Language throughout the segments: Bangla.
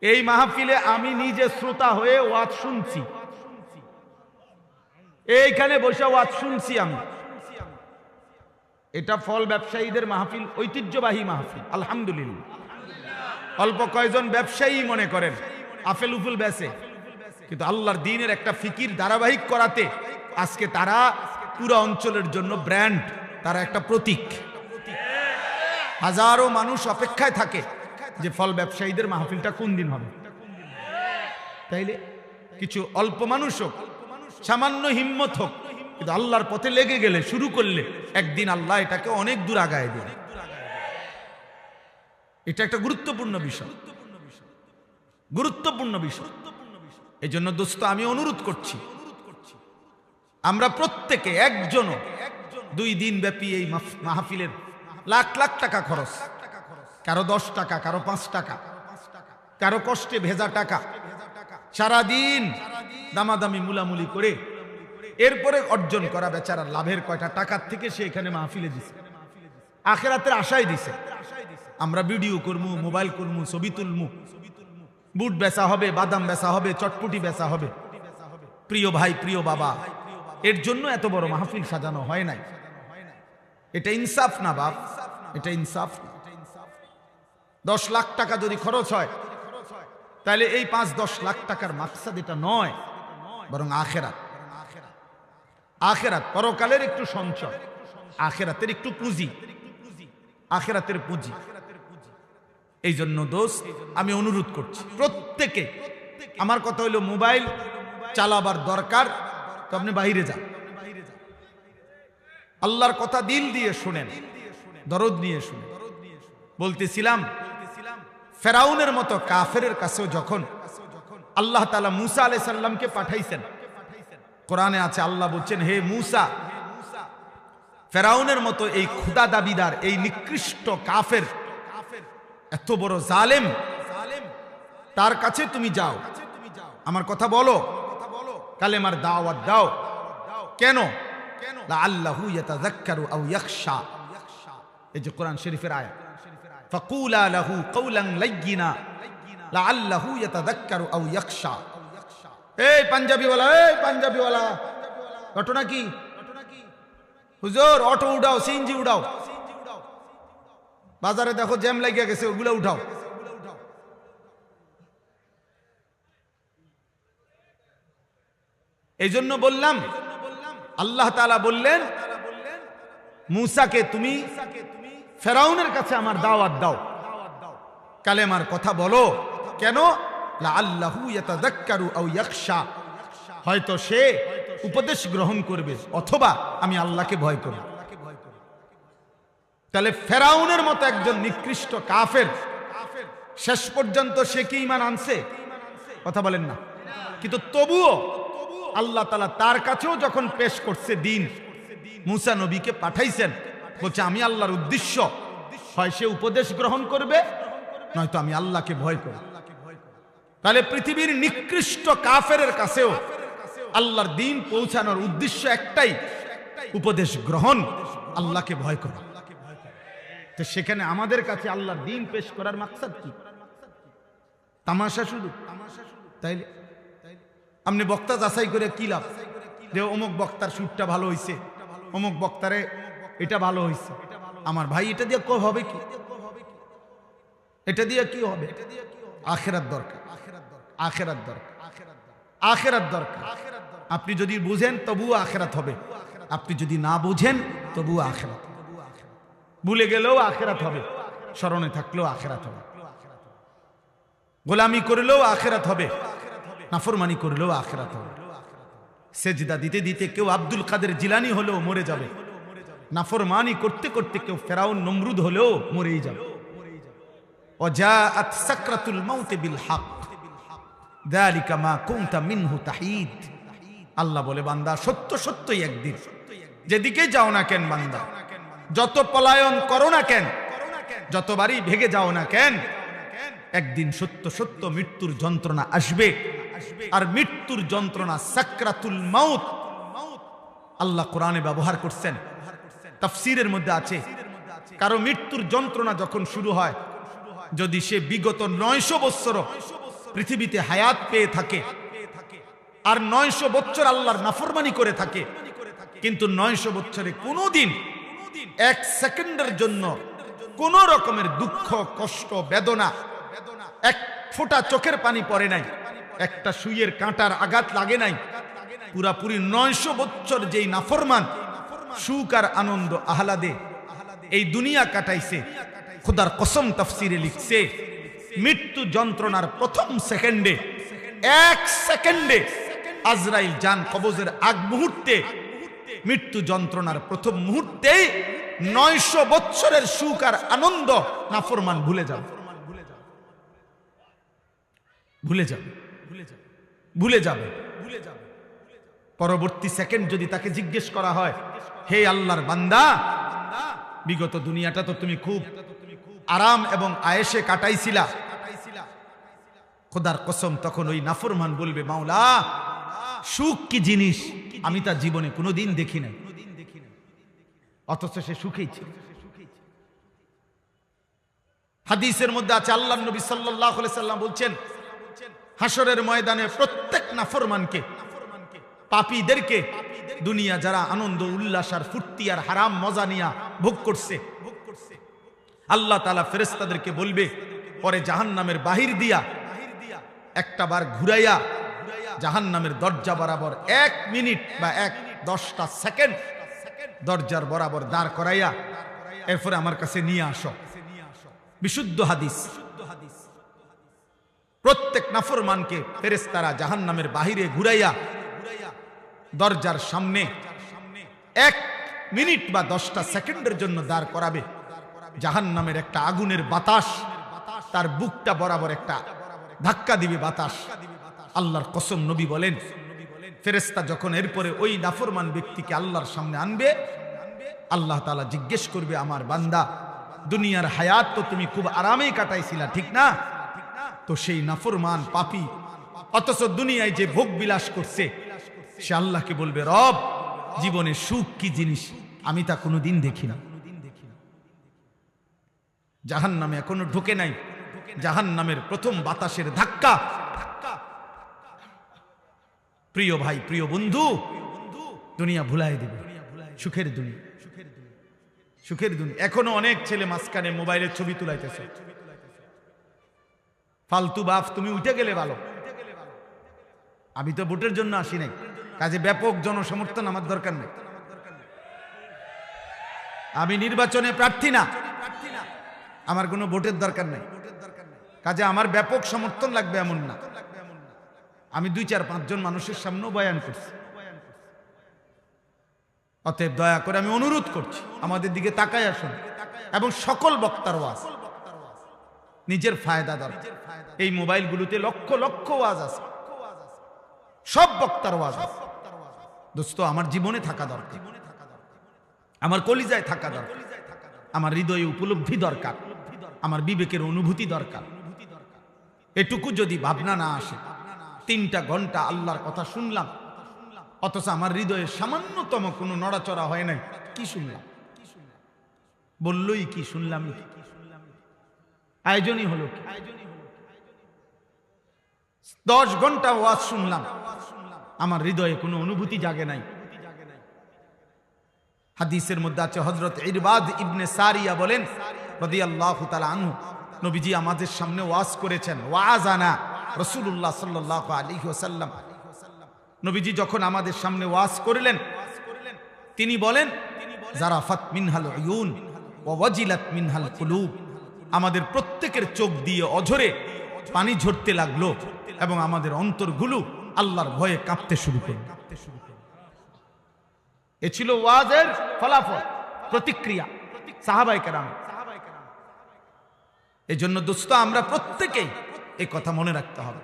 এই মাহফিলে আমি নিজে শ্রোতা হয়ে ওয়াজ শুনছি, এইখানে বসে ওয়াজ শুনছি আমি। এটা ফল ব্যবসায়ীদের মাহফিল, ঐতিহ্যবাহী মাহফিল, আলহামদুলিল্লাহ। অল্প কয়জন ব্যবসায়ী মনে করেন আফেল উফুল বেচে, কিন্তু আল্লাহর দ্বীনের একটা ফিকির ধারাবাহিক করাতে আজকে তারা পুরো অঞ্চলের জন্য ব্র্যান্ড, তারা একটা প্রতীক। হাজারো মানুষ অপেক্ষায় থাকে যে ফল ব্যবসায়ীদের মাহফিলটা কোন দিন হবে। তাইলে কিছু অল্প মানুষ হোক, সামান্য হিম্মত হোক, কিন্তু আল্লাহর পথে লেগে গেলে, শুরু করলে একদিন আল্লাহ এটাকে অনেক দূর আগায় দেন। এটা একটা গুরুত্বপূর্ণ বিষয়, গুরুত্বপূর্ণ বিষয়। এই জন্য দোস্ত আমি অনুরোধ করছি, আমরা প্রত্যেকে একজনও 2 দিন ব্যাপী এই মাহফিলের লাখ লাখ টাকা খরচ, কারো 10 টাকা, কারো 5 টাকা, কারো কষ্টে ভেজা টাকা, সারাদিন দামাদামি মুলামুলি করে এরপরে অর্জন করা বেচারা লাভের কয়টা টাকার থেকে সে এখানে মাহফিলে দিছে, আখেরাতের আশায় দিছে। আমরা ভিডিও করবো, মোবাইল করবো, ছবি তুলবো, বুট বেচা হবে, বাদাম বেচা হবে, চটপটি বেচা হবে। প্রিয় ভাই, প্রিয় বাবা, এর জন্য এত বড় মাহফিল সাজানো হয় নাই। এটা ইনসাফ না বাপ, এটা ইনসাফ না। 10 লাখ টাকা যদি খরচ হয়, তাহলে এই 5-10 লাখ টাকার মাকসাদ এটা নয়, বরং আখেরাত। আখেরাত, পরকালের একটু সঞ্চয়, আখেরাতের একটু পুঁজি, আখেরাতের পুঁজি। এই জন্য দোস্ত আমি অনুরোধ করছি প্রত্যেকে, আমার কথা হইল মোবাইল চালাবার দরকার তো আপনি বাইরে যান, আল্লাহর কথা দিল দিয়ে শুনেন, দরদ নিয়ে শুনেন। বলতেছিলাম ফেরাউনের মতো কাফেরের কাছেও যখন আল্লাহ তাআলা মুসা আলাইহিস সালামকে পাঠাইছেন, কোরআনে আছে আল্লাহ বলছেন, হে মুসা, ফেরাউনের মতো এই খোদা দাবিদার, এই নিকৃষ্ট কাফের, এত বড় জালেম, তার কাছে তুমি যাও, আমার কথা বলো, কালেমার দাওয়াত দাও। কেন? লাআল্লাহু ইয়াতাযাক্কারু আও ইয়াখশা, এই যে কোরআন শরীফের আয়াত, ফাকুলা লাহু কাওলান লায়্যিনা লাআল্লাহু ইয়াতাযাক্কারু আও ইয়াখশা। এই পাঞ্জাবিওয়ালা, এই পাঞ্জাবিওয়ালা, ঘটনা কি? হুজুর অটো উঠাও, সিএনজি উঠাও, বাজারে দেখো জ্যাম লাগিয়ে গেছে, ওগুলো উঠাও। এই জন্য বললাম, আল্লাহ তাআলা বললেন মুসাকে, তুমি ফেরাউনের কাছে আমার দাওয়াত দাও, কালেমার কথা বলো। কেন? লাআল্লাহু ইয়াতাযাক্কারু আও ইয়াখশা, হয়তো সে উপদেশ গ্রহণ করবে অথবা আমি আল্লাহকে ভয় করব। তাহলে ফেরাউনের মতো একজন নিকৃষ্ট কাফের শেষ পর্যন্ত সে কি ঈমান আনছে? কথা বলেন না। কিন্তু তবুও আল্লাহ তাআলা তার কাছেও যখন পেশ করছে দিন, মুসা নবীকে পাঠাইছেন, বলছে আমি আল্লাহর উদ্দেশ্য, হয় সে উপদেশ গ্রহণ করবে নয়তো আমি আল্লাহকে ভয় করব। তাহলে পৃথিবীর নিকৃষ্ট কাফেরের কাছেও আল্লাহর দ্বীন পৌঁছানোর উদ্দেশ্য একটাই, উপদেশ গ্রহণ, আল্লাহকে ভয় করা। তো সেখানে আমাদের কাছে আল্লাহর দ্বীন পেশ করার মাকসাদ কি? তামাশা শুধু? তাইলে আপনি বক্তা যাচাই করে কি লাভ? যে অমুক বক্তার সুরটা ভালো হইছে, অমুক বক্তারে এটা ভালো হইছে। আমার ভাই, এটা দিয়ে কো হবে কি? এটা দিয়ে কি হবে? আখিরাত দরকার, আখিরাত দরকার, আখিরাত দরকার। আপনি যদি বুঝেন তবুও আখিরাত হবে, আপনি যদি না বুঝেন তবুও আখিরাত। ভুলে গেলেও আখিরাত হবে, স্মরণে থাকলেও আখিরাত হবে। গোলামি করলেও আখিরাত হবে, নাফরমানি করলেও আখিরাত হবে। সেজদা দিতে দিতে কেউ আব্দুল কাদের জিলানী হলেও মরে যাবে, নাফরমানি করতে করতে কেউ ফেরাউন নমরুদ হলেও মরেই যাবে। ওয়াজাআত সাকরাতুল মাউত বিল হক যালিকা মা কুনতা মিনহু তাহিদ। আল্লাহ বলে, বান্দা সত্য সত্যই একদিন, যেদিকে যাও না কেন বান্দা, যত পলায়ন করো না কেন, যতবারই ভেগে যাও না কেন, একদিন সত্য সত্য মৃত্যুর যন্ত্রণা আসবে। আর মৃত্যুর যন্ত্রণা সাকরাতুল মাউত আল্লাহ কোরআনে ব্যবহার করছেন, তাফসীরের মধ্যে আছে, কারো মৃত্যুর যন্ত্রণা যখন শুরু হয়, যদি সে বিগত 900 বছর পৃথিবীতে হায়াত পেয়ে থাকে আর 900 বছর আল্লাহর নাফরমানি করে থাকে, কিন্তু 900 বছরে কোনোদিন এক সেকেন্ডের জন্য কোন রকমের দুঃখ কষ্ট বেদনা, এক ফোঁটা চোখের পানি পড়ে নাই, একটা সুইয়ের কাঁটার আঘাত লাগে নাই, পুরাপুরি 900 বছর যেই নাফরমান সুখ আর আনন্দ আহ্লাদে এই দুনিয়া কাটাইছে, খোদার কসম তাফসিরে লিখছে মৃত্যু যন্ত্রণার প্রথম সেকেন্ডে, এক সেকেন্ডে আজরাইল জান কবজের আগ মুহূর্তে, মৃত্যু যন্ত্রণার প্রথম মুহূর্তেই 900 বছরের সুখ আর আনন্দ নাফরমান ভুলে যাবে, ভুলে যাবে, ভুলে যাবে। পরবর্তী সেকেন্ড যদি তাকে জিজ্ঞেস করা হয়, হে আল্লাহর বান্দা, বিগত দুনিয়াটা তো তুমি খুব আরাম এবং আয়েশে কাটাইছিলা, খোদার কসম তখন ওই নাফরমান বলবে, মাওলা সুখ কি জিনিস আমি তা জীবনে কোনোদিন দেখি নাই, অথচ সে সুখেই ছিল। হাদিসের মধ্যে আছে আল্লাহর নবী সাল্লাল্লাহু আলাইহি সাল্লাম বলছেন, হাসরের ময়দানে প্রত্যেক নাফরমানকে, পাপীদেরকে, দুনিয়া যারা আনন্দ উল্লাস আর ফুর্তি আর হারাম মজা নিয়া ভোগ করছে, আল্লাহ তাআলা ফেরেশতাদেরকে বলবে, পরে জাহান্নামের বাহির দিয়া একটা বার ঘুরাইয়া জাহান্নামের দরজা বরাবর 1 মিনিট বা 10টা সেকেন্ড দরজার বরাবর দাঁড় করাইয়া এরপরে আমার কাছে নিয়ে আসো। বিশুদ্ধ হাদিস। প্রত্যেক নাফরমানকে ফেরেশতারা জাহান্নামের বাহিরে ঘুরাইয়া দরজার সামনে 1 মিনিট বা 10টা সেকেন্ডের জন্য দাঁড় করাবে। জাহান্নামের একটা আগুনের বাতাস তার বুকটা বরাবর একটা ধাক্কা দিবে বাতাস। আল্লাহর কসম নবী বলেন, ফেরেশতা যখন এরপরে ওই নাফরমান ব্যক্তিকে আল্লাহর সামনে আনবে, আল্লাহ তাআলা জিজ্ঞেস করবে, আমার বান্দা দুনিয়ার হায়াত তো তুমি খুব আরামেই কাটাইছিলা, ঠিক না? তো সেই নাফরমান পাপী অথচ দুনিয়ায় যে ভোগ বিলাস করছে, সে আল্লাহকে বলবে, রব জীবনে সুখ কি জিনিস আমি তা কোনোদিন দেখি না। জাহান্নামে এখনো ঢোকে নাই, জাহান্নামের প্রথম বাতাসের ধাক্কা। প্রিয় ভাই, প্রিয় বন্ধু, দুনিয়া ভুলাই দেবে, সুখের দুনিয়া, সুখের দুনিয়া। এখনো অনেক ছেলে মাঝখানে মোবাইলের ছবি তুলাইতেছে। ফালতু বাপ, তুমি উঠে গেলে ভালো, আমি তো ভোটের জন্য আসি নাই, কাজে ব্যাপক জনসমর্থন আমার দরকার নেই, আমি নির্বাচনে প্রার্থী না, আমার কোনো ভোটের দরকার নেই, কাজে আমার ব্যাপক সমর্থন লাগবে এমন না। আমি 2-4-5 জন মানুষের সামনেও বয়ান করছি। অতএব দয়া করে আমি অনুরোধ করছি, আমাদের দিকে তাকায় আসুন এবং সকল বক্তার ওয়াজ নিজের ফায়দা দরকার। এই মোবাইলগুলোতে লক্ষ লক্ষ ওয়াজ আছে, সব বক্তার ওয়াজ আছে। দোস্ত, আমার জীবনে থাকা দরকার, আমার কলিজায় থাকা দরকার, আমার হৃদয়ে উপলব্ধি দরকার, আমার বিবেকের অনুভূতি দরকার। এটুকু যদি ভাবনা না আসে, 3টা ঘন্টা আল্লাহর কথা শুনলাম অথচ আমার হৃদয়ে সামান্যতম কোনো নড়াচড়া হয় নাই, কি শুনলাম? বললই কি, শুনলাম কি, আয়োজনই হলো কি? 10 ঘন্টা ওয়াজ শুনলাম, আমার হৃদয়ে কোনো অনুভূতি জাগে নাই। হাদিসের মধ্যে আছে, হযরত ইরবাদ ইবনে সারিয়া বলেন রাদিয়াল্লাহু তাআলা আনহু, নবীজি আমাদের সামনে ওয়াজ করেছেন। ওয়াজানা রাসূলুল্লাহ সাল্লাল্লাহু আলাইহি ওয়াসাল্লাম, নবীজি যখন আমাদের সামনে ওয়াজ করলেন, তিনি বলেন, জারাফাত মিনহাল উয়ুন ওয়া ওয়াজিলাত মিনহাল কুলুব, আমাদের প্রত্যেকের চোখ দিয়ে অঝরে পানি ঝরতে লাগলো এবং আমাদের অন্তরগুলো আল্লাহর ভয়ে কাঁপতে শুরু করল। এ ছিল ওয়াজের ফলাফল, প্রতিক্রিয়া সাহাবায়ে কেরাম। এই জন্য দোস্ত, আমরা প্রত্যেকেই এই কথা মনে রাখতে হবে,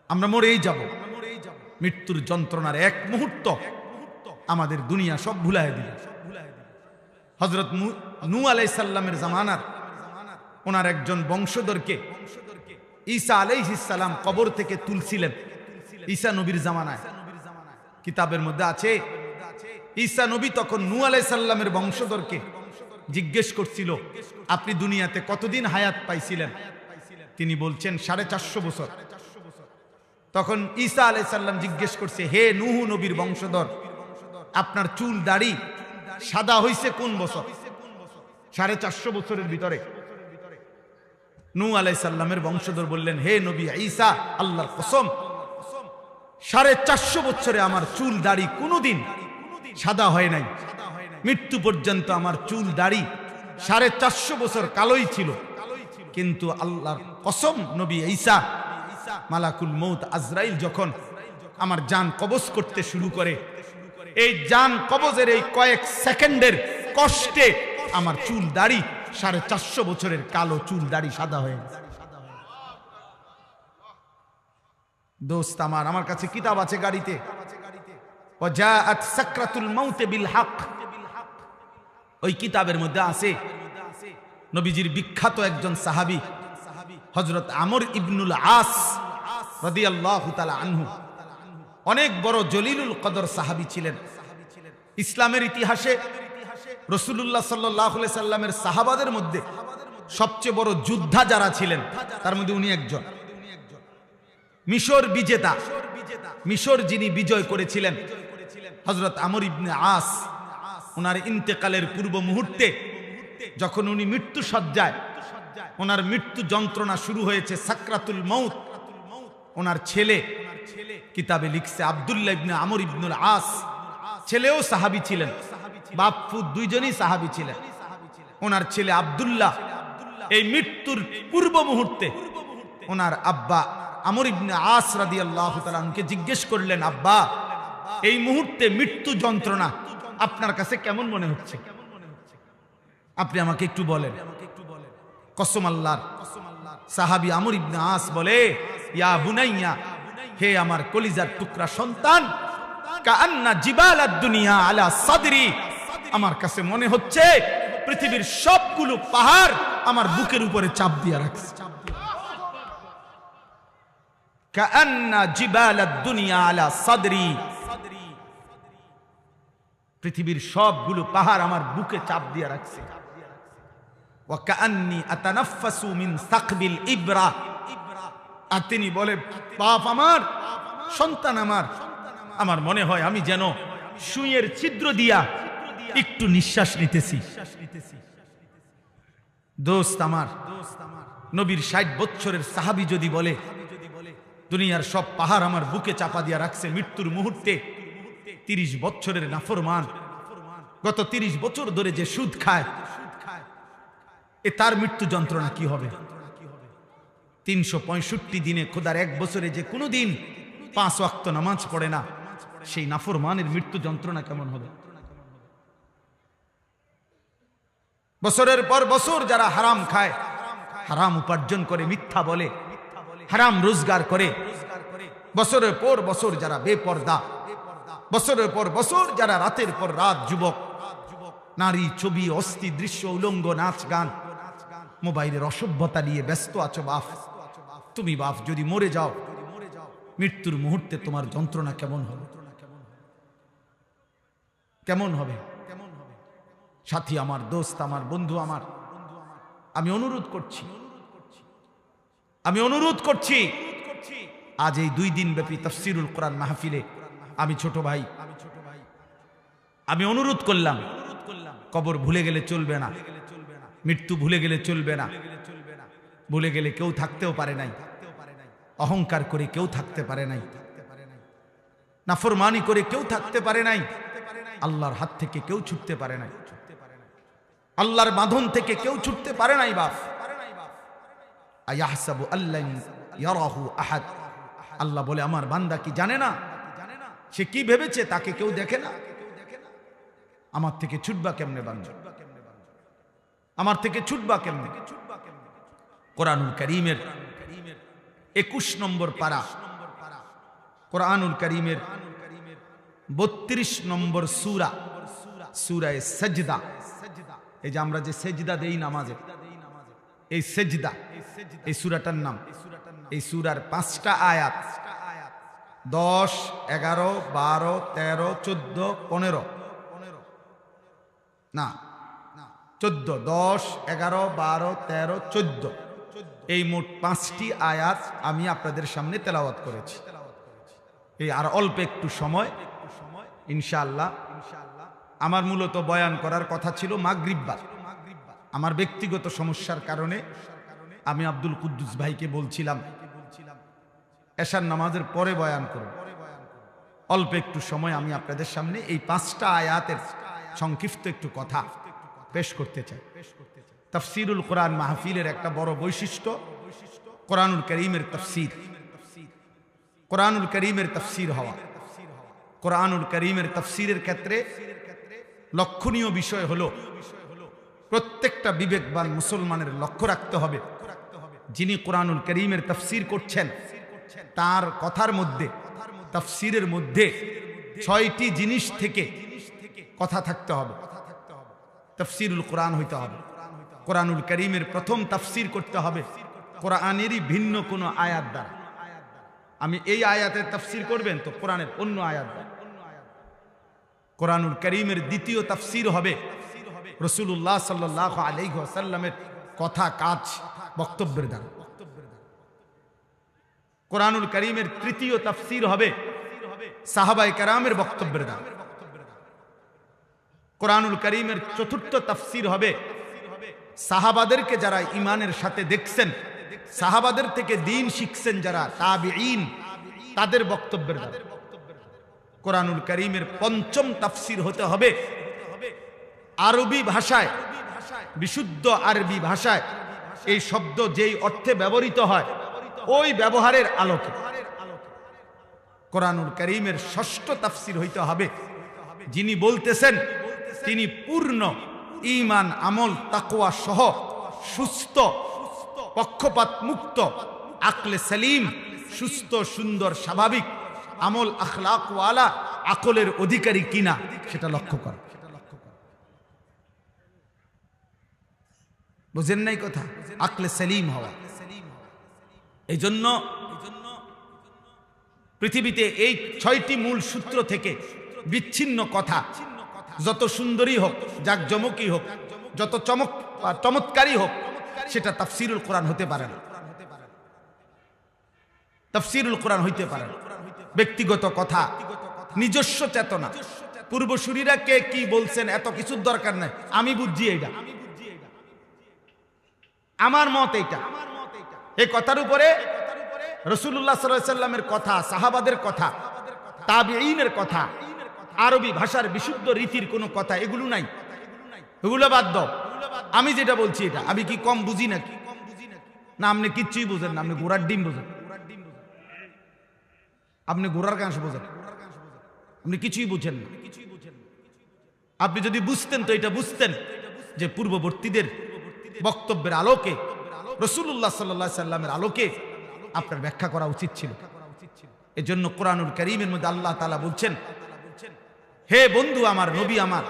আমরা মরেই যাব, মৃত্যুর যন্ত্রণার এক মুহূর্ত আমাদের দুনিয়া সব ভুলায় দিবে। হযরত নূহ আলাইহিস সালামের জামানার ওনার একজন বংশধরকে ঈসা আলাইহিস সালাম কবর থেকে তুলছিলেন। ঈসা নবীর জামানায় কিতাবের মধ্যে আছে, ঈসা নবী তখন নূহ আলাইহিস সালামের বংশধরকে জিজ্ঞেস করছিল, আপনি দুনিয়াতে কতদিন হায়াত পাইছিলেন? তিনি বলছেন 450 বছর। তখন ঈসা আলাইহিস সালাম জিজ্ঞেস করছে, হে নূহ নবীর বংশধর, আপনার চুল দাড়ি সাদা হইছে কোন বছর? 450 বছরের ভিতরে। নূহ আলাইহিস সালামের বংশধর বললেন, হে নবী ঈসা, আল্লাহর কসম 450 বছরে আমার চুল দাড়ি কোনোদিন সাদা হয় নাই। মৃত্যু পর্যন্ত আমার চুল দাড়ি 450 বছর কালোই ছিল। কিন্তু আল্লাহর কসম নবী ঈসা, মালাকুল মউত আজরাইল যখন আমার জান কবজ করতে শুরু করে, এই জান কবজের এই কয়েক সেকেন্ডের কষ্টে আমার চুল দাড়ি 450 বছরের কালো চুল দাড়ি সাদা হয়ে গেছে। দোস্ত আমার কাছে কিতাব আছে গাড়িতে, ওয়াজাআত সাকরাতুল মাউত বিল হক। ওই কিতাবের মধ্যে আছে নবীজির বিখ্যাত একজন সাহাবী হযরত আমর ইবনুল আস রাদিয়াল্লাহু তাআলা আনহু, অনেক বড় জলিলুল কদর সাহাবী ছিলেন। ইসলামের ইতিহাসে রাসূলুল্লাহ সাল্লাল্লাহু আলাইহি সাল্লামের সাহাবাদের মধ্যে সবচেয়ে বড় যোদ্ধা যারা ছিলেন তার মধ্যে উনি একজন। মিশর বিজেতা, মিশর যিনি বিজয় করেছিলেন হযরত আমর ইবনে আস, ওনার ইন্তেকালের পূর্ব মুহূর্তে যখন উনি মৃত্যু সজ্জায়, ওনার মৃত্যু যন্ত্রণা শুরু হয়েছে, সাকরাতুল মউত, ওনার ছেলে কিতাবে লিখছে আব্দুল্লাহ ইবনে আমর ইবনুল আস, ছেলেও সাহাবী ছিলেন, বাপ্পু দুইজনই সাহাবী ছিলেন। ওনার ছেলে আব্দুল্লাহ এই মৃত্যুর পূর্ব মুহূর্তে ওনার আব্বা আমর ইবনে আস রাদিয়াল্লাহু তাআলা আনহুকে জিজ্ঞেস করলেন, আব্বা এই মুহূর্তে মৃত্যু যন্ত্রণা আপনার কাছে কেমন মনে হচ্ছে? আপনি আমাকে একটু বলেন। কসম আল্লাহর, সাহাবী আমর ইবনে আস বলে, ইয়া বুনাইয়া, হে আমার কলিজার টুকরা সন্তান, কাআন্না জিবালাদ দুনিয়া আলা সাদরি, আমার কাছে মনে হচ্ছে পৃথিবীর সবগুলো পাহাড় আমার বুকের উপরে চাপ দিয়ে রাখছে। কাআন্না জিবালাদ দুনিয়া আলা সাদরি, পৃথিবীর সবগুলো পাহাড় আমার বুকে চাপ দিয়ে রাখছে। ওয়া কাআন্নী আতানাফাসু মিন সাকবিল ইবরা, আর তিনি বলে, বাপ আমার, সন্তান আমার, আমার মনে হয় আমি যেন সুইয়ের ছিদ্র দিয়া একটু নিঃশ্বাস নিতেছি। দোস্ত আমার, নবীর 60 বছরের সাহাবী যদি বলে দুনিয়ার সব পাহাড় আমার বুকে চাপা দিয়া রাখছে মৃত্যুর মুহূর্তে, 30 বছরের নাফরমান গত 30 বছর ধরে যে সুদ খায়, এ তার মৃত্যু যন্ত্রণা কি হবে? 365 দিনে খোদার এক বছরে যে কোনো দিন 5 ওয়াক্ত নামাজ পড়ে না, সেই নাফরমানের মৃত্যু যন্ত্রণা কেমন হবে? বছরের পর বছর যারা হারাম খায়, হারাম উপার্জন করে, মিথ্যা বলে, হারাম রোজগার করে, বছরের পর বছর যারা বেপর্দা, বছরের পর বছর যারা রাতের পর রাত যুবক, নারী, ছবি, অস্থি দৃশ্য, উলঙ্গ নাচ গান, মোবাইলের অসভ্যতা নিয়ে ব্যস্ত আছো বাপ, তুমি বাপ যদি মরে যাও, মৃত্যুর মুহূর্তে তোমার যন্ত্রণা কেমন হবে? কেমন হবে? সাথী আমার, দোস্ত আমার, বন্ধু আমার, আমি অনুরোধ করছি, আজ এই 2 দিন ব্যাপী তাফসীরুল কোরআন মাহফিলে আমি ছোট ভাই, আমি অনুরোধ করলাম, কবর ভুলে গেলে চলবে না, মৃত্যু ভুলে গেলে চলবে না। ভুলে গেলে কেউ থাকতেও পারে নাই, অহংকার করে কেউ থাকতে পারে নাই, নাফরমানি করে কেউ থাকতে পারে নাই, আল্লাহর হাত থেকে কেউ ছুটতে পারে নাই, আল্লাহর বাঁধন থেকে কেউ ছুটতে পারে নাই বাপ। আয়াহসাবু আল্লাহ ইয়ারাহু আহাদ, আল্লাহ বলে আমার বান্দা কি জানে না? সে কি ভেবেছে তাকে কেউ দেখে না? আমার থেকে ছুটবা কেমনে বান্দা? আমার থেকে ছুটবা কেমনে? কোরআনুল কারীমের 21 নম্বর পারা, কোরআনুল কারীমের 32 নম্বর সূরা, সূরা সাজদা। এই যে আমরা যে সেজদা দেই নামাজে, এই সেজদা, এই সূরাটার নাম। এই সূরার 5টা আয়াত, 10, 11, 12, 13, 14, 15, না 14, 10, 11, 12, 13, 14, এই মোট 5টি আয়াত আমি আপনাদের সামনে তেলাওয়াত করেছি। এই আর অল্প একটু সময় ইনশাআল্লাহ। আমার মূলত বয়ান করার কথা ছিল মাগরিববার। আমার ব্যক্তিগত সমস্যার কারণে আমি আব্দুল কুদ্দুস ভাইকে বলছিলাম এশার নামাজের পরে বয়ান করব। অল্প একটু সময় আমি আপনাদের সামনে এই 5টা আয়াতের সংক্ষিপ্ত একটু কথা পেশ করতে চাই। তাফসিরুল কোরআন মাহফিলের একটা বড় বৈশিষ্ট্য কোরআনুল কারীমের তাফসির, কোরআনুল কারীমের তাফসির হওয়া। কোরআনুল কারীমের তাফসিরের ক্ষেত্রে লক্ষণীয় বিষয় হলো প্রত্যেকটা বিবেকবান মুসলমানের লক্ষ্য রাখতে হবে যিনি কোরআনুল কারীমের তাফসির করছেন তার কথার মধ্যে, তাফসিরের মধ্যে 6টি জিনিস থেকে কথা থাকতে হবে। তাফসিরুল কোরআন হইতে হবে। কোরআনুল কারীমের প্রথম তাফসির করতে হবে কোরআনেরই ভিন্ন কোনো আয়াত দ্বারা। আমি এই আয়াতের তাফসির করবেন তো কোরআনের অন্য আয়াত দ্বারা। কোরআনুল কারীমের দ্বিতীয় তাফসির হবে রাসূলুল্লাহ সাল্লাল্লাহু আলাইহি ওয়াসাল্লামের কথা, কাজ, বক্তব্যের দ্বারা। কোরআনুল কারীমের তৃতীয় তাফসির হবে সাহাবায়ে কেরামের বক্তব্যের দ্বারা। কোরআনুল কারীমের চতুর্থ তাফসির হবে সাহাবাদেরকে যারা ঈমানের সাথে দেখছেন, সাহাবাদের থেকে দ্বীন শিখছেন যারা তাবিঈন, তাদের বক্তব্যের দ্বারা। কোরআনুল কারীমের পঞ্চম তাফসির হতে হবে আরবি ভাষায়, বিশুদ্ধ আরবি ভাষায় এই শব্দ যেই অর্থে ব্যবহৃত হয় ওই ব্যবহারের আলোকে। কোরআনুল কারীমের ষষ্ঠ তাফসির হইতে হবে যিনি বলতেছেন তিনি পূর্ণ ঈমান, আমল, তাকওয়া সহ সুস্থ, পক্ষপাত মুক্ত, আকলে সালিম, সুস্থ, সুন্দর, স্বাভাবিক, আমল আখলাক ওয়ালা আকলের অধিকারী কিনা সেটা লক্ষ্য কর। বুঝেন নাই কথা? আকলে সালিম হওয়া। এই জন্য পৃথিবীতে এই 6টি মূল সূত্র থেকে বিচ্ছিন্ন কথা যত সুন্দরী হোক, জাকজমকই হোক, যত চমৎকারী হোক, সেটা তাফসিরুল কোরআন হতে পারে না। তাফসিরুল কোরআন হইতে পারে না। ব্যক্তিগত কথা, নিজস্ব চেতনা, পূর্বসূরীরা কে কি বলছেন এত কিছুর দরকার নাই। আমি বুঝছি এইটা, আমার মত এইটা। এই কথার উপরে রাসূলুল্লাহ সাল্লাল্লাহু আলাইহি ওয়াসাল্লামের কথা, সাহাবাদের কথা, তাবিঈনের কথা, আরবি ভাষার বিশুদ্ধ রীতির কোনো কথা এগুলো নাই। এগুলো বাদ দাও। আমি যেটা বলছি এটা আমি কি কম বুঝি নাকি? না, আপনি কিচ্ছুই বুঝেন না। আপনি ঘোড়ার ডিম বুঝেন, আপনি ঘোড়ার কাঁস বোঝেন, আপনি কিছুই বুঝেন না। আপনি যদি বুঝতেন তো এটা বুঝতেন যে পূর্ববর্তীদের বক্তব্যের আলোকে, রাসূলুল্লাহ সাল্লাল্লাহু আলাইহি ওয়াসাল্লামের আলোকে আপনার ব্যাখ্যা করা উচিত ছিল। এজন্য কোরআনুল কারীমের মধ্যে আল্লাহ তাআলা বলছেন, হে বন্ধু আমার, নবী আমার,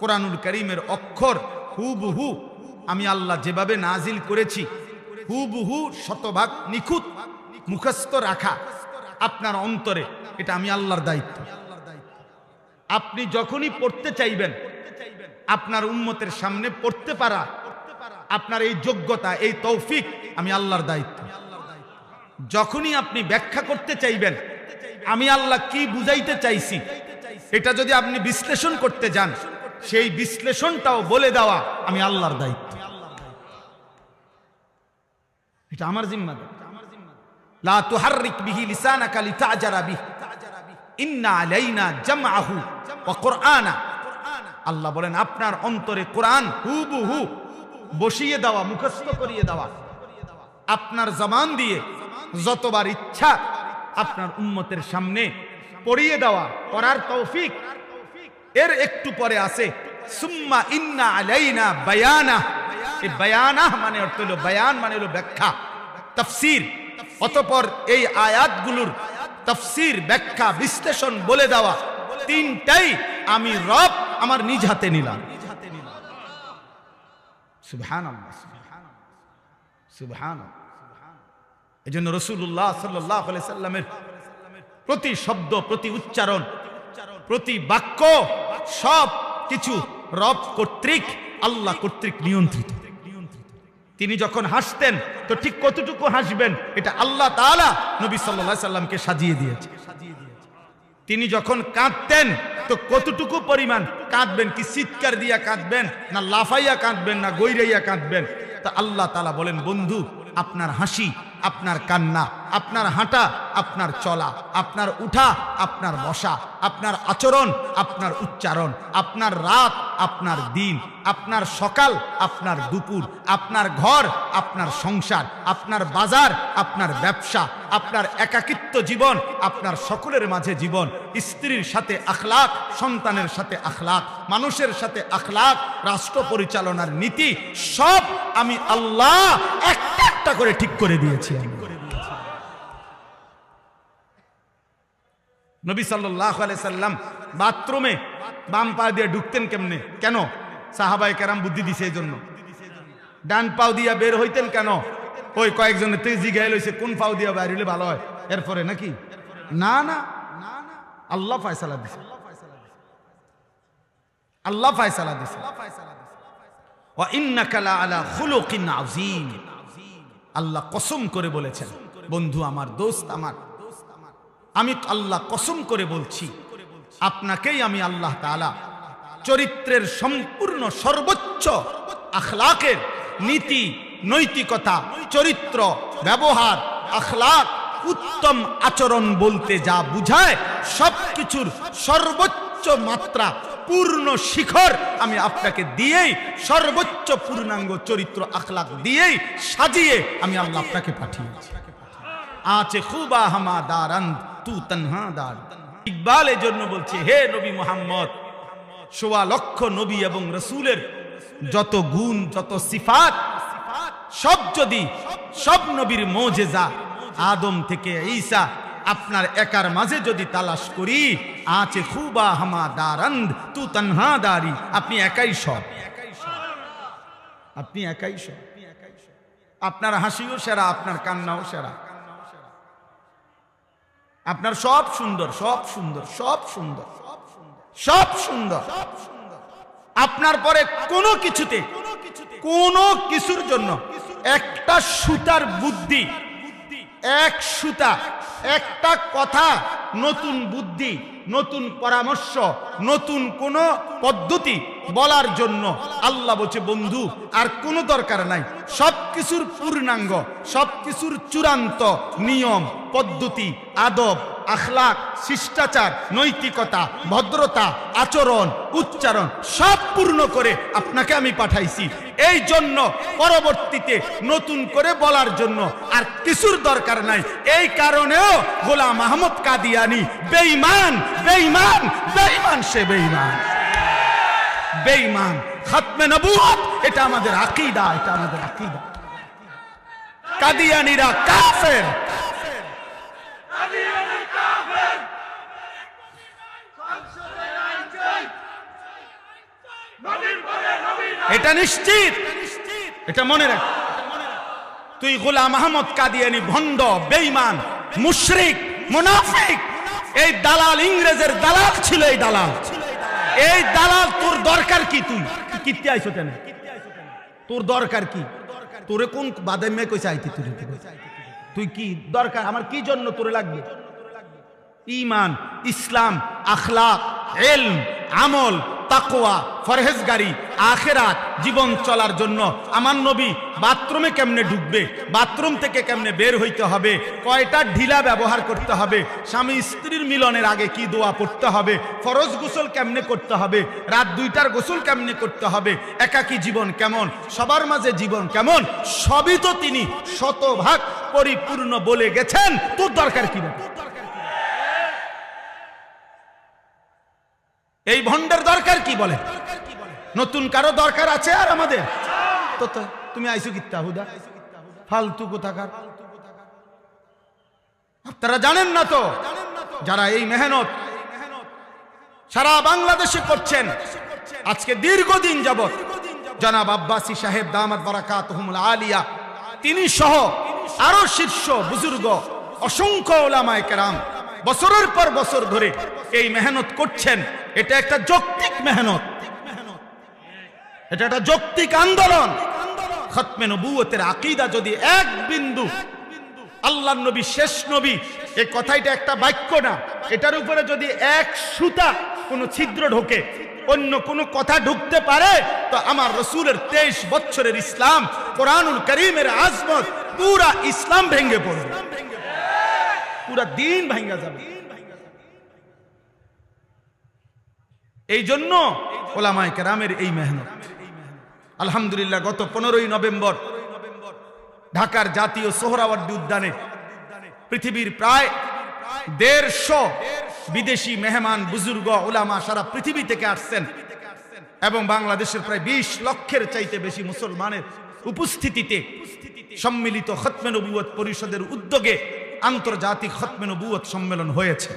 কোরআনুল কারীমের অক্ষর হুবহু আমি আল্লাহ যেভাবে নাজিল করেছি হুবহু শতভাগ নিখুঁত মুখস্থ রাখা আপনার অন্তরে, এটা আমি আল্লাহর দায়িত্ব। আপনি যখনই পড়তে চাইবেন, আপনার উম্মতের সামনে পড়তে পারা আপনার এই যোগ্যতা, এই তৌফিক আমি আল্লাহর দায়িত্ব। যখনই আপনি ব্যাখ্যা করতে চাইবেন আমি আল্লাহ কি বুঝাইতে চাইছি, এটা যদি আপনি বিশ্লেষণ করতে যান, সেই বিশ্লেষণটাও বলে দেওয়া আমি আল্লাহর দায়িত্ব। এটা আমার জিম্মাদার। লা তুহাররিক বিহি লিসানাকা লিতাজারা বিহি ইন্না আলাইনা জামআহু ওয়া কুরআনা। আল্লাহ বলেন আপনার অন্তরে কোরআন হুবহু বসিয়ে দেওয়া, মুখস্থ করিয়ে দেওয়া, আপনার জবান দিয়ে যতবার ইচ্ছা আপনার উম্মতের সামনে পড়িয়ে দেওয়া, পড়ার তৌফিক। এর একটু পরে আছে সুম্মা ইন্না আলাইনা বায়ানা। এই বায়ানা মানে অর্থ হলো, বায়ান মানে হলো ব্যাখ্যা, তাফসীর। অতঃপর এই আয়াতগুলোর তাফসীর, ব্যাখ্যা, বিশ্লেষণ বলে দেওয়া, তিনটাই আমি রব আমার নিজ হাতে নিলাম। সুবহানাল্লাহ, সুবহানাল্লাহ। এজন্য রাসূলুল্লাহ সাল্লাল্লাহু আলাইহি ওয়াসাল্লামের প্রতি শব্দ, প্রতি উচ্চারণ, প্রতি বাক্য সব কিছু রব কর্তৃক, আল্লাহ কর্তৃক নিয়ন্ত্রিত। তিনি যখন হাসতেন তো ঠিক কতটুকু হাসবেন এটা আল্লাহ তাআলা নবী সাল্লাল্লাহু আলাইহি সাল্লামকে সাজিয়ে দিয়েছে। তিনি যখন কাঁদতেন তো কতটুকু পরিমাণ কাঁদবেন, কি চিৎকার দিয়া কাঁদবেন, না লাফাইয়া কাঁদবেন, না গৈরাইয়া কাঁদবেন। তা আল্লাহ তাআলা বলেন, বন্ধু আপনার হাসি, আপনার কান্না, আপনার হাঁটা, আপনার চলা, আপনার উঠা, আপনার বসা, আপনার আচরণ, আপনার উচ্চারণ, আপনার রাত, আপনার দিন, আপনার সকাল, আপনার দুপুর, আপনার ঘর, আপনার সংসার, আপনার বাজার, আপনার ব্যবসা, আপনার একাকিত্ব জীবন, আপনার সকলের মাঝে জীবন, স্ত্রীর সাথে আখলাক, সন্তানের সাথে আখলাক, মানুষের সাথে আখলাক, রাষ্ট্র পরিচালনার নীতি সব আমি আল্লাহ একটা একটা করে ঠিক করে দিয়েছি। নবী সাল্লাল্লাহু আলাইহি সাল্লাম বাথরুমে বাম পা দিয়ে ঢুকতেন কেমনে? কেন? সাহাবায়ে কেরাম বুদ্ধি দিছে এই জন্য। ডান পাও দিয়া বের হইতেন কেন? ওই কয়েকজনের থেকে জিজ্ঞাসা লইছে কোন পাও দিয়া বাইর হইলে ভালো হয়, এরপরে নাকি? না না, আল্লাহ ফয়সালা দিছে, আল্লাহ ফয়সালা দিছে। ওয়া ইন্নাকা লা আলা খুলুকিন আযীম, আল্লাহ কসম করে বলেছেন, বন্ধু আমার, দোস্ত আমার, আমি আল্লাহ কসম করে বলছি, আপনাকেই আমি আল্লাহ তাআলা চরিত্রের সম্পূর্ণ সর্বোচ্চ আখলাকের নীতি, নৈতিকতা, চরিত্র, ব্যবহার, আখলাক, উত্তম আচরণ বলতে যা বুঝায় সবকিছুর সর্বোচ্চ মাত্রা, পূর্ণ শিখর আমি আপনাকে দিয়েই, সর্বোচ্চ পূর্ণাঙ্গ চরিত্র আখলাক দিয়েই সাজিয়ে আমি আল্লাহ আপনাকে পাঠিয়েছি। আচে খুবা হামা দারান তু তনহা দার। ইকবাল এর জন্য বলছে, হে নবী মুহাম্মদ, ১৬ লক্ষ নবী এবং রাসূলের যত গুণ, যত সিফাত, সব যদি সব নবীর মুজিজা আদম থেকে ঈসা আপনার একার মাঝে যদি তালাশ করি, আচে খুবা হামা দারান তু তনহা দারি, আপনি একাই সব, আপনি একাই সব। আপনার হাসিও সেরা, আপনার কান্নাও সেরা, আপনার সব সুন্দর, সব সুন্দর, সব সুন্দর, সব সুন্দর। আপনার পরে কোনো কিছুতে, কোনো কিছুর জন্য একটা সুতার বুদ্ধি, এক সুতা, একটা কথা, নতুন বুদ্ধি, নতুন পরামর্শ, নতুন কোন পদ্ধতি বলার জন্য আল্লাহ বলছে, বন্ধু আর কোনো দরকার নাই, সবকিছুর পূর্ণাঙ্গ, সবকিছুর চূড়ান্ত নিয়ম, পদ্ধতি, আদব, আখলাক, শিষ্টাচার, নৈতিকতা, ভদ্রতা, আচরণ, উচ্চারণ সব পূর্ণ করে আপনাকে আমি পাঠাইছি। এই জন্য পরবর্তীতে নতুন করে বলার জন্য আর কিছুর দরকার নাই। এই কারণেও গোলাম আহমদ কাদিয়ানী বেঈমান, বেঈমান, বেঈমান, সে বেঈমান, বেঈমান। খতমে নবুয়ত এটা আমাদের আকীদা, এটা আমাদের আকীদা। কাদিয়ানীরা কাফের, এটা নিশ্চিত, এটা মনে রাখ। তুই গোলাম আহমদ কাদিয়ানী ভণ্ড, বেঈমান, মুশরিক, মুনাফিক, এই দালাল, ইংরেজের দালাল ছিল এই দালাল। এই দালাল তোর দরকার কি? তুই কিত্তে আইছো কেন? তোর দরকার কি? তোরে কোন বাদামে কইছে আইতি? তুই কি দরকার? আমার কি জন্য তোরে লাগবে? ঈমান, ইসলাম, আখলাক, ইলম, আমল, তাকওয়া, ফরহেজগারি, আখিরাত জীবন চলার জন্য আমার নবী বাথরুমে কেমনে ঢুকবে, বাথরুম থেকে কেমনে বের হইতে হবে, কয়টা ঢিলা ব্যবহার করতে হবে, স্বামী স্ত্রীর মিলনের আগে কি দোয়া পড়তে হবে, ফরজ গোসল কেমনে করতে হবে, রাত 2টার গোসল কেমনে করতে হবে, একাকী জীবন কেমন, সবার মাঝে জীবন কেমন, সবই তো তিনি শতভাগ পরিপূর্ণ বলে গেছেন। তোর দরকার কি? এই ভণ্ডের দরকার কি? বলে নতুন কারো দরকার আছে আর আমাদের তো? তুমি আইসো কিত্তা হুদা ফালতু কোথাকার। আপনারা জানেন না তো, যারা এই মেহনত সারা বাংলাদেশে করছেন আজকে দীর্ঘদিন যাবত, জনাব আব্বাসী সাহেব দামাত বারাকাতুহুমুল আলিয়া, তিনি সহ আরো শীর্ষ বুজুর্গ, অসংখ্য উলামায়ে কেরাম বছরের পর বছর ধরে এই মেহনত করছেন। এটা একটা যৌক্তিক মেহনত, এটা একটা যৌক্তিক আন্দোলন। খতমে নবুয়তের আকীদা যদি এক বিন্দু আল্লাহর নবী শেষ নবী, এই কথাটা একটা বাক্য না, এটার উপরে যদি এক সুতা কোনো ছিদ্র ঢোকে, অন্য কোনো কথা ঢুকতে পারে, তো আমার রাসূলের 23 বছরের ইসলাম, কোরআনুল কারীমের আজমত, পুরা ইসলাম ভেঙে পড়বে, পুরা দিন ভেঙে যাবে। এই জন্য ওলামায়ে কেরামের এই মেহনত। আলহামদুলিল্লাহ গত 15ই নভেম্বর ঢাকার জাতীয় সোহরাওয়ার্দী উদ্যানে পৃথিবীর প্রায় 150 বিদেশি মেহমান বুজুর্গ ওলামা সারা পৃথিবী থেকে আসছেন এবং বাংলাদেশের প্রায় 20 লক্ষের চাইতে বেশি মুসলমানের উপস্থিতিতে সম্মিলিত খতমে নবুয়ত পরিষদের উদ্যোগে আন্তর্জাতিক খতমে নবুয়ত সম্মেলন হয়েছে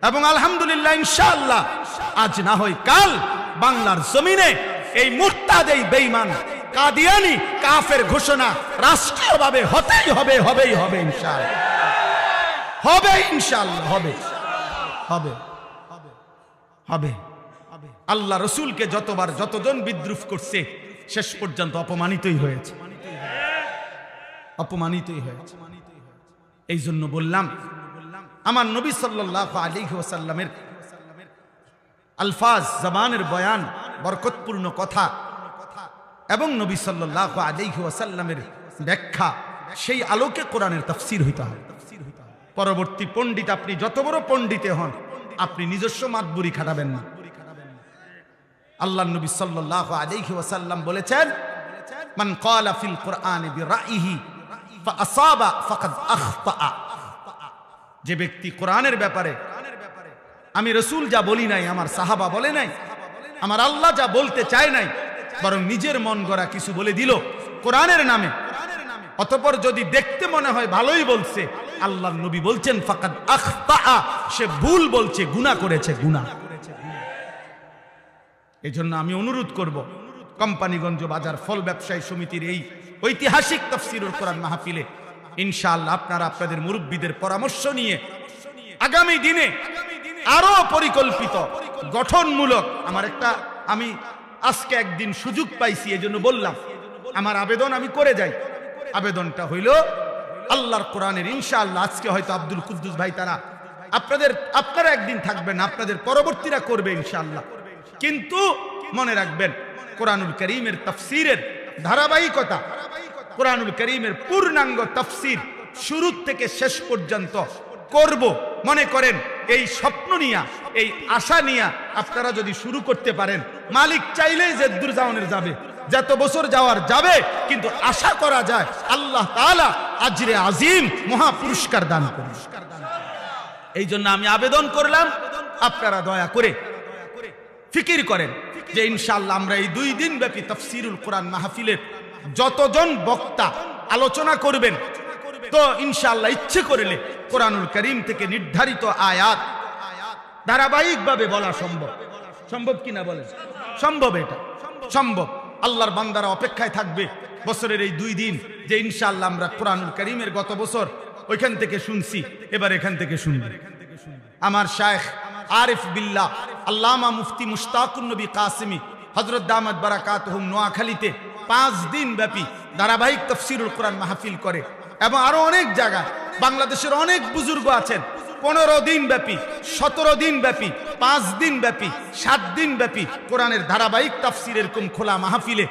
এবং আলহামদুলিল্লাহ ইনশাআল্লাহ আজ না হয় কাল বাংলার জমিনে এই মুরতাদ, এই বেঈমান কাদিয়ানি কাফের ঘোষণা রাষ্ট্রীয়ভাবে হতেই হবে, হবেই হবে ইনশাআল্লাহ, হবে ইনশাআল্লাহ, হবে হবে হবে। আল্লাহ রসুলকে যতবার যতজন বিদ্রুপ করছে শেষ পর্যন্ত অপমানিতই হয়েছে, অপমানিতই হয়েছে। এই জন্য বললাম আমার নবী সাল্লাল্লাহু আলাইহি ওয়াসাল্লামের আলফাজ, জবানের বয়ান, বরকতপূর্ণ কথা এবং নবী সাল্লাল্লাহু আলাইহি ওয়াসাল্লামের ব্যাখ্যা, সেই আলোকে কোরআনের তাফসীর হইতে হবে। পরবর্তী পণ্ডিত আপনি যত বড় পণ্ডিতে হন, আপনি নিজস্ব মাতবুরি খাটাবেন না। আল্লাহর নবী সাল্লাল্লাহু আলাইহি ওয়াসাল্লাম বলেছেন, মান ক্বালা ফিল কুরআনি বিরাইহি ফাআসাবা ফাকাদ আখতা। যে ব্যক্তি কোরআনের ব্যাপারে আমি রাসূল যা বলি নাই, আমার সাহাবা বলে নাই, আমার আল্লাহ যা বলতে চায় নাই, বরং নিজের মন গড়া কিছু বলে দিল কোরআনের নামে, অতঃপর যদি দেখতে মনে হয় ভালোই বলছে, আল্লাহর নবী বলছেন ফাকাদ আখতা, সে ভুল বলছে, গুনাহ করেছে, গুনাহ। এই জন্য আমি অনুরোধ করব কোম্পানিগঞ্জ বাজার ফল ব্যবসায়ী সমিতির এই ঐতিহাসিক তাফসীরুল কোরআন মাহফিলে ইনশাআল্লাহ আপনারা আপনাদের মুরব্বীদের পরামর্শ নিয়ে আগামী দিনে আরো পরিকল্পিত গঠনমূলক, আমি আজকে একদিন সুযোগ পাইছি, এই জন্য বললাম আমার আবেদন আমি করে যাই। আবেদনটা হইল আল্লাহর কোরআনের ইনশাআল্লাহ আজকে হয়তো আব্দুল কুদ্দুস ভাই তারা আপনারা একদিন থাকবেন, আপনাদের পরবর্তীরা করবে ইনশাআল্লাহ, কিন্তু মনে রাখবেন কোরআনুল কারীমের তাফসীরের ধারাবাহিকতা, কোরআনুল কারীমের পূর্ণাঙ্গ তাফসীর শুরু থেকে শেষ পর্যন্ত করব। মনে করেন এই স্বপ্ন নিয়া, এই আশা নিয়া আপনারা যদি শুরু করতে পারেন, মালিক চাইলেই যে দূর যাওয়ার যাবে, যত বছর যাওয়ার যাবে, কিন্তু আশা করা যায় আল্লাহ তাআলা আজরে আজিম মহা পুরস্কার দান করবেন। এই জন্য আমি আবেদন করলাম আপনারা দয়া করে ফিকির করেন যে ইনশাআল্লাহ আমরা এই 2 দিন ব্যাপী তাফসীরুল কোরআন মাহফিলের যতজন বক্তা আলোচনা করবেন, তো ইনশাআল্লাহ ইচ্ছে করলে কোরআনুল কারীম থেকে নির্ধারিত আয়াত ধারাবাহিকভাবে বলা সম্ভব। সম্ভব কিনা বলেন? সম্ভব, এটা সম্ভব। আল্লাহর বান্দারা অপেক্ষায় থাকবে বছরের এই 2 দিন যে ইনশাআল্লাহ আমরা কোরআনুল কারীমের গত বছর ওইখান থেকে শুনছি, এবার এখান থেকে শুনব। আমার শায়েখ আরিফ বিল্লাহ আল্লামা মুফতি মুশতাকুন নবী কাসেমি হযরত দামাত বারাকাতুহুম নোয়াখালীতে 5 দিন ব্যাপী ধারাবাহিক তাফসীরুল কোরআন মাহফিল করে এবং আরো অনেক জায়গায় বাংলাদেশের অনেক বুজুর্গ আছেন 15 দিন ব্যাপী, 17 দিন ব্যাপী, 5 দিন ব্যাপী, 7 দিন ব্যাপী কোরআনের ধারাবাহিক তাফসীর এরকম খোলা মাহফিলে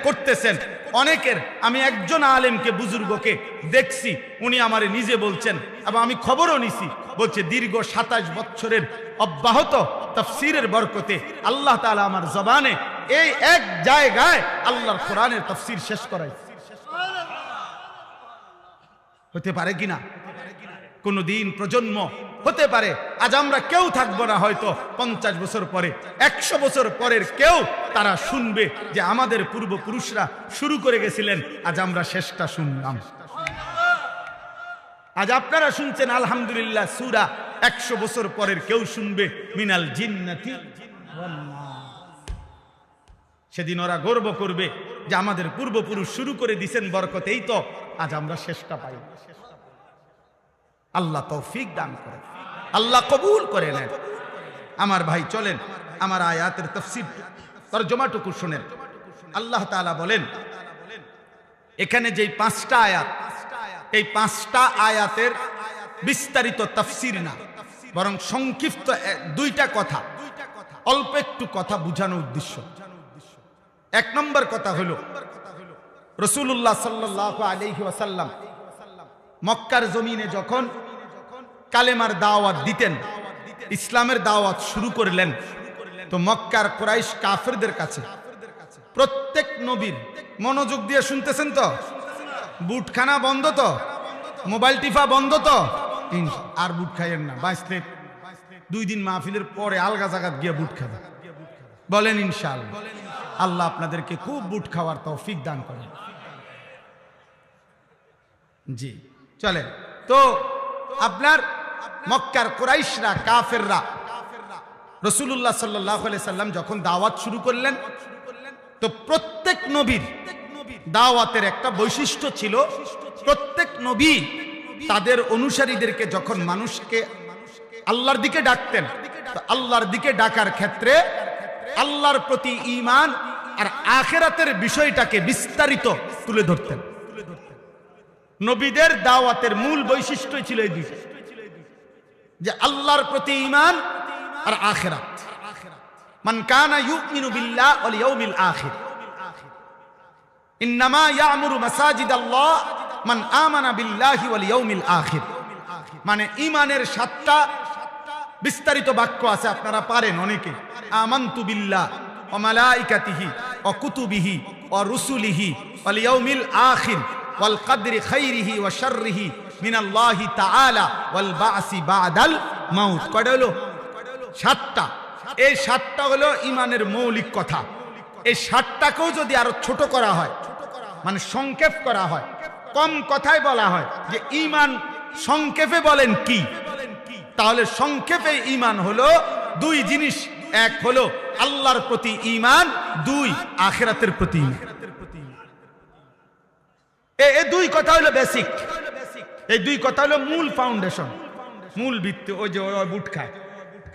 করতেছেন। অনেকের আমি একজন আলেমকে বুজুর্গকে দেখছি, উনি আমারে নিজে বলছেন এবং আমি খবরও নিছি, বলছে দীর্ঘ 27 বছরের অব্যাহত তাফসীরের বরকতে আল্লাহ তাআলা আমার জবানে এই এক জায়গায় আল্লাহর কোরআনের তাফসীর শেষ করাই। হতে পারে কিনা? কোনদিন প্রজন্ম হতে পারে আজ আমরা কেউ থাকবো না, হয়তো 50 বছর পরে, 100 বছর পরের কেউ তারা শুনবে যে আমাদের পূর্বপুরুষরা শুরু করে গেছিলেন, আজ আমরা শেষটা শুনলাম। আজ আপনারা শুনছেন আলহামদুলিল্লাহ সূরা, 100 বছর পরের কেউ শুনবে মিনাল জিন্নাতি ওয়ান নাস। সেদিন ওরা গর্ব করবে যে আমাদের পূর্বপুরুষ শুরু করে দিয়েছেন বরকত, এই তো আজ আমরা শেষটা পাই। আল্লাহ তৌফিক দান করে, আল্লাহ কবুল করে নেন। আমার ভাই চলেন আমার আয়াতের তাফসীর তরজমাটুকু শুনেন। আল্লাহ তাআলা বলেন এখানে যেই 5টা আয়াত, এই 5টা আয়াতের বিস্তারিত তাফসীর না, বরং সংক্ষিপ্ত 2টা কথা, অল্প একটু কথা বুঝানোর উদ্দেশ্য। 1 নম্বর কথা হলো রাসূলুল্লাহ সাল্লাল্লাহু আলাইহি ওয়াসাল্লাম মক্কার জমিনে যখন কালেমার দাওয়াত দিতেন, ইসলামের দাওয়াত শুরু করলেন, তো মক্কার কুরাইশ কাফেরদের কাছে প্রত্যেক নবীর, মনোযোগ দিয়ে শুনতেছেন তো, বুটখানা বন্ধ তো, মোবাইল টিফা বন্ধ তো, আর বুট খাইয়েন না, বাঁচলে 2 দিন মাহফিলের পরে আলগা জায়গা গিয়ে বুট খাবে, বলেন ইনশাআল্লাহ। আল্লাহ আপনাদেরকে খুব বুট খাওয়ার তৌফিক দান করেন। জি চলেন। তো আপনার মক্কার কুরাইশরা, কাফেররা রাসূলুল্লাহ সাল্লাল্লাহু আলাইহি সাল্লাম যখন দাওয়াত শুরু করলেন, তো প্রত্যেক নবীর দাওয়াতের একটা বৈশিষ্ট্য ছিল, প্রত্যেক নবী তাদের অনুসারীদেরকে যখন মানুষকে আল্লাহর দিকে ডাকতেন, তো আল্লাহর দিকে ডাকার ক্ষেত্রে আল্লাহর প্রতি ঈমান আর আখিরাতের বিষয়টাকে বিস্তারিত তুলে ধরতেন। নবীদের দাওয়াতের মূল বৈশিষ্ট্যই ছিল এই দুইটা, যে আল্লাহর প্রতি ঈমান আর আখিরাত। মান কানা ইউমিনু বিল্লাহ ওয়াল ইয়াউমিল আখির ইন্নামা ইয়ামুরু মাসাজিদাল্লাহ মান আমানা বিল্লাহি ওয়াল ইয়াউমিল আখির। মানে ঈমানের 7টা বিস্তারিত বাক্য আছে, আপনারা পারেন অনেকে। আমানতু বিল্লাহ ওয়া মালাইকাতিহি ওয়া কুতুবিহি ওয়া রুসুলিহি ওয়াল ইয়াউমিল আখির ওয়াল কদরি খাইরিহি ওয়া শাররিহি মিনাল্লাহি তাআলা ওয়াল বা'সি বা'দাল মাউত। কয়টা হলো? 7টা। এই 7টা হলো ঈমানের মৌলিক কথা। এই 7টাকেও যদি আরো ছোট করা হয়, মানে সংক্ষেপ করা হয়, কম কথায় বলা হয় যে ঈমান সংক্ষেপে বলেন কি, তাহলে সংক্ষেপে ঈমান হলো 2 জিনিস। 1 হলো আল্লাহর প্রতি ঈমান, 2 আখিরাতের প্রতি ঈমান। এই 2 কথা হলো বেসিক, এই 2 কথা হলো মূল ফাউন্ডেশন, মূল ভিত্তি। ওই যে ওই বুট খায়,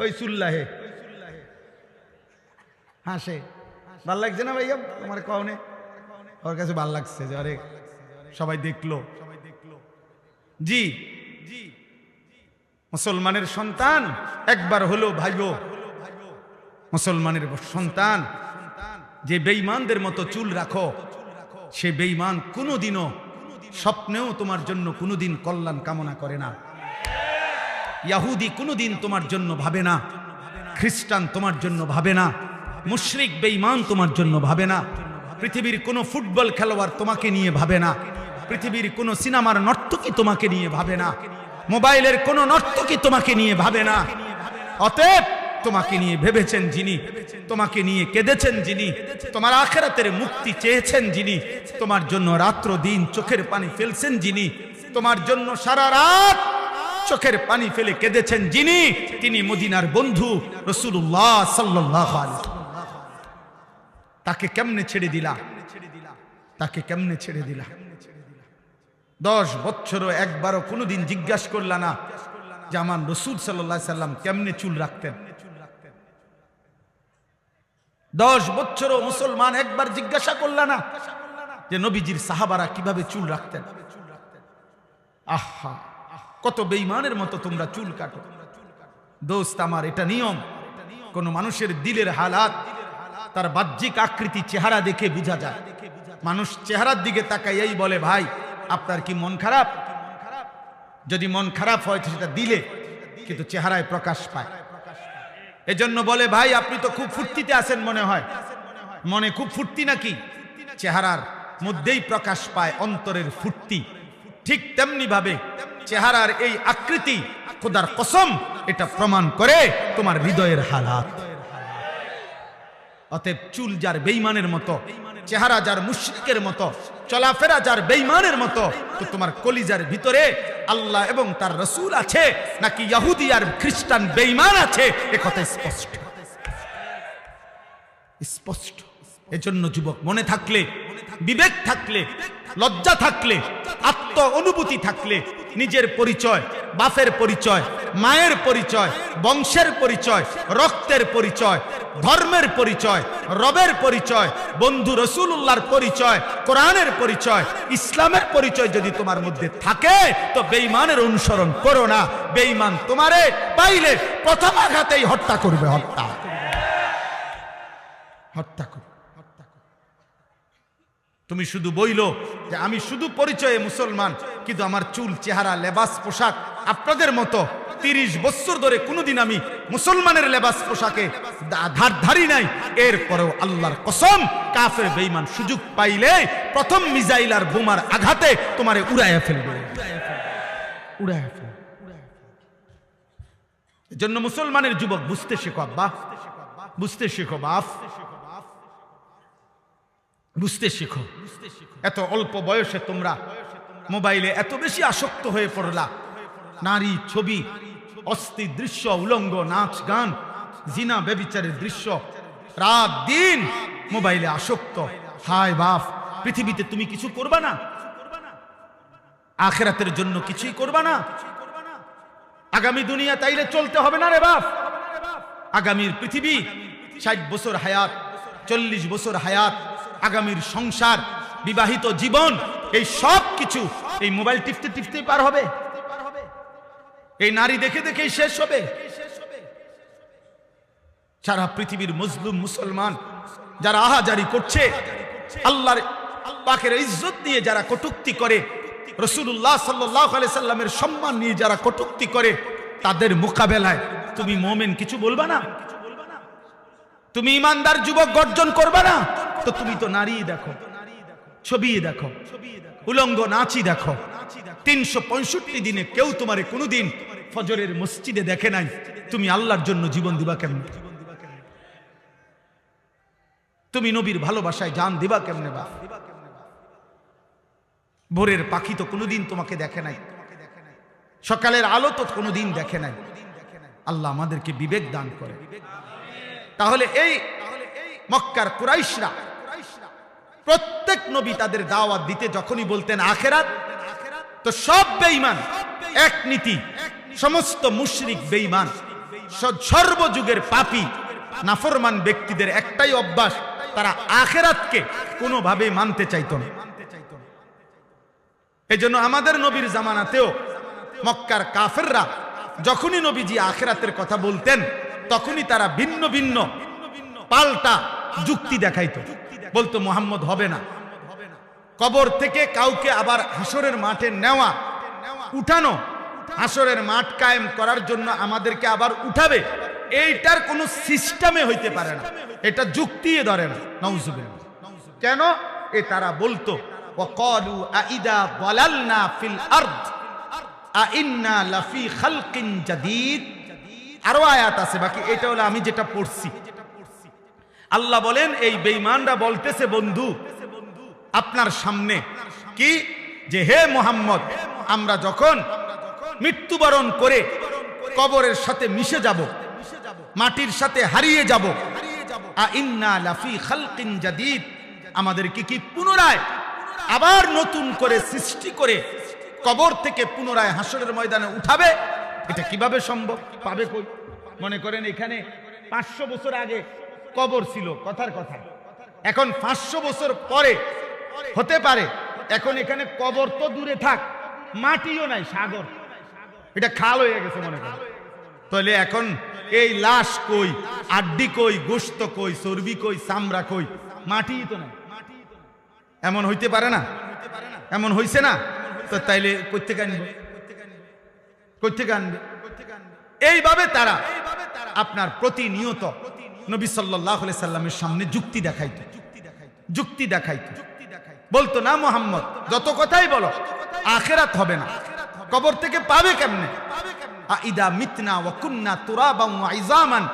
ওই সুল্লাহে হাসে, ভাল লাগছে না ভাইয়া তোমার কওনে? ওর কাছে ভাল লাগছে যে আরে সবাই দেখলো। জি মুসলমানের সন্তান একবার হলো ভাইও, মুসলমানের সন্তান যে বেঈমানদের মতো চুল রাখো, সে বেঈমান কোনোদিনও স্বপ্নেও তোমার জন্য কোনোদিন কল্যাণ কামনা করে না। ইহুদি কোনোদিন তোমার জন্য ভাবে না, খ্রিস্টান তোমার জন্য ভাবে না, মুশরিক বেঈমান তোমার জন্য ভাবে না, পৃথিবীর কোনো ফুটবল খেলোয়াড় তোমাকে নিয়ে ভাবে না, পৃথিবীর কোনো সিনেমার নর্তকী তোমাকে নিয়ে ভাবে না, মোবাইলের কোনো নর্তকী তোমাকে নিয়ে ভাবে না। অতএব তোমাকে নিয়ে ভেবেছেন যিনি, তোমাকে নিয়ে কেঁদেছেন যিনি, তোমার আখিরাতের মুক্তি চেয়েছেন যিনি, তোমার জন্য রাত্র দিন চোখের পানি ফেলছেন যিনি, তোমার জন্য সারা রাত চোখের পানি ফেলে কেঁদেছেন যিনি, তিনি মদিনার বন্ধু রাসূলুল্লাহ সাল্লাল্লাহু আলাইহি ওয়াসাল্লাম। তাকে কেমনে ছেড়ে দিলা? তাকে কেমনে ছেড়ে দিলা? 10 বছরও একবারও কোনোদিন জিজ্ঞাসা করলা না যে আমার রাসূল সাল্লাল্লাহু আলাইহি ওয়াসাল্লাম কেমনে চুল রাখতেন? 10 বছরও মুসলমান একবার জিজ্ঞাসা করলা না যে নবীজির সাহাবারা কিভাবে চুল রাখতেন? আহা, কত বেঈমানের মতো তোমরা চুল কাটো। দোস্ত আমার, এটা নিয়ম। কোন মানুষের দিলের হালাত তার বাহ্যিক আকৃতি, চেহারা দেখে বোঝা যায়। মানুষ চেহারার দিকে তাকাইয়াই বলে ভাই আপনার কি মন খারাপ? যদি মন খারাপ হয় তো সেটা দিলে, কিন্তু চেহারায় প্রকাশ পায়। এজন্য বলে ভাই আপনি তো খুব ফুর্তিতে আছেন মনে হয়। মনে খুব ফুর্তি নাকি? চেহারার মধ্যেই প্রকাশ পায় অন্তরের ফুর্তি। ঠিক তেমনি ভাবে চেহারার এই আকৃতি, খোদার কসম, এটা প্রমাণ করে তোমার হৃদয়ের হালাত। অতএব চুল যার বেঈমানের মতো, চেহারা যার মুশরিকের মতো, চলাফেরা যার বেঈমানের মতো, তো তোমার কলিজার ভিতরে আল্লাহ এবং তার রাসূল আছে নাকি ইহুদি আর খ্রিস্টান বেঈমান আছে, এ কথা স্পষ্ট স্পষ্ট। এজন্য যুবক, মনে থাকলে, বিবেক থাকলে, লজ্জা থাকলে, আত্ম অনুভূতি থাকলে নিজের পরিচয়, বাপের পরিচয়, মায়ের পরিচয়, বংশের পরিচয়, রক্তের পরিচয়, ধর্মের পরিচয়, রবের পরিচয়, বন্ধু রাসূলুল্লাহর পরিচয়, কোরআনের পরিচয়, ইসলামের পরিচয় যদি তোমার মধ্যে থাকে তো বেঈমানের অনুসরণ করো না। বেঈমান তোমারে পাইলে প্রথম আঘাতেই হত্যা করবে, হত্যা করবে। তুমি শুধু বইলো যে আমি শুধু পরিচয়ে মুসলমান, কিন্তু আমার চুল, চেহারা, লেবাস, পোশাক আপনাদের মতো 30 বছর ধরে কোনোদিন আমি মুসলমানের লেবাস পোশাকে ধারি নাই। এরপরেও আল্লাহর কসম, কাফের বেঈমান সুযোগ পাইলে প্রথম মিসাইল আর বোমার আঘাতে তোমারে উড়াইয়া ফেলবে, উড়াইয়া ফেলবে। এজন্য মুসলমানের যুবক বুঝতে শেখো আব্বা, বুঝতে শেখো বাপ, বুঝতে শিখো। এত অল্প বয়সে তোমরা মোবাইলে এত বেশি আসক্ত হয়ে পড়লা। নারী, ছবি, অস্থির দৃশ্য, উলঙ্গ নাচ গান, জিনা ব্যভিচারের দৃশ্য, রাত দিন মোবাইলে আসক্ত। হায় বাপ, পৃথিবীতে তুমি কিছু করবা না, আখিরাতের জন্য কিছুই করবা না। আগামী দুনিয়া তাইলে চলতে হবে না রে বাপ। আগামীর পৃথিবী 60 বছর হায়াত, 40 বছর হায়াত, আগামীর সংসার, বিবাহিত জীবন, এই সব কিছু এই মোবাইল টিপতে টিপতে পার হবে, এই নারী দেখে দেখেই শেষ হবে। সারা পৃথিবীর মজলুম মুসলমান যারা আহাজারি করছে, আল্লাহর পাকের ইজ্জত নিয়ে যারা কটূক্তি করে, রাসূলুল্লাহ সাল্লাল্লাহু আলাইহি সাল্লামের সম্মান নিয়ে যারা কটূক্তি করে, তাদের মোকাবেলায় তুমি মুমিন কিছু বলবা না? তুমি ইমানদার যুবক গর্জন করবা না? তো তুমি তো নারী দেখো, ছবি দেখো, উলঙ্গ নাচি দেখো। 365 দিনে কেউ তোমারে কোনোদিন ফজরের মসজিদে দেখে নাই। তুমি আল্লাহর জন্য জীবন দিবা কেমনে? তুমি নবীর ভালোবাসায় জান দিবা কেমনে? বা ভোরের পাখি তো কোনোদিন তোমাকে দেখে নাই, সকালের আলো তো কোনোদিন দেখে নাই। আল্লাহ আমাদেরকে বিবেক দান করে। তাহলে এই মক্কার কুরাইশরা প্রত্যেক নবী তাদের দাওয়াত দিতে যখনই বলতেন আখিরাত, তো সব বেঈমান এক নীতি, সমস্ত মুশরিক বেঈমান, সর্বযুগের পাপী নাফরমান ব্যক্তিদের একটাই অভ্যাস, তারা আখিরাতকে কোনোভাবেই মানতে চাইত না। এজন্য আমাদের নবীর জামানাতেও মক্কার কাফেররা যখনই নবীজি আখিরাতের কথা বলতেন, তখনই তারা ভিন্ন ভিন্ন পাল্টা যুক্তি দেখাইতো। বলতো মুহাম্মদ হবে না, কবর থেকে কাউকে আবার হাসরের মাঠে নেওয়া, উঠানো, হাসরের মাঠ কায়েম করার জন্য আমাদেরকে আবার উঠাবে, এইটার কোনো সিস্টেমে হইতে পারে না, এটা যুক্তিয়ে ধরে না। নাউজুবিল্লাহ। কেন? এ তারা বলতো ওয়াকালু আইদা যালালনা ফিল আরদ আইন্না লাফি খালকিন জাদীদ। আরো আয়াত আছে বাকি, এটা হলো আমি যেটা পড়ছি। আল্লাহ বলেন এই বেঈমানরা বলতেছে বন্ধু আপনার সামনে কি, যে হে মুহাম্মদ, আমরা যখন মৃত্যুবরণ করে কবরের সাথে মিশে যাব, মাটির সাথে হারিয়ে যাব, আইন্না লাফি খালকিন জাদীদ, আমাদেরকে কি পুনরায় আবার নতুন করে সৃষ্টি করে কবর থেকে পুনরায় হাসরের ময়দানে উঠাবে? এটা কিভাবে সম্ভব? পাবে কই? মনে করেন এখানে 500 বছর আগে কবর ছিল, কথার কথা, এখন 500 বছর পরে হতে পারে, এখন এখানে কবর তো দূরে থাক, মাটিও নাই, সাগর, এটা খাল হয়ে গেছে মনে করেন। তাহলে এখন এই লাশ কই, আড্ডি কই, গোশত কই, চর্বি কই, চামড়া কই? মাটিই তো নাই। এমন হইতে পারে না? এমন হইছে না? তো তাইলে কোত্থেকে আনবে? কোত্থেকে আনবে? এইভাবে তারা আপনার প্রতিনিয়ত নবী সাল্লাল্লাহু আলাইহি সাল্লামের সামনে যুক্তি দেখাইতো, যুক্তি দেখাইতো। বলতো না মুহাম্মদ যত কথাই বলো আখিরাত হবে না, কবর থেকে পাবে কেমনে? আইদা মিতনা ওয়া কুননা তুরাবান ওয়া ইজামান,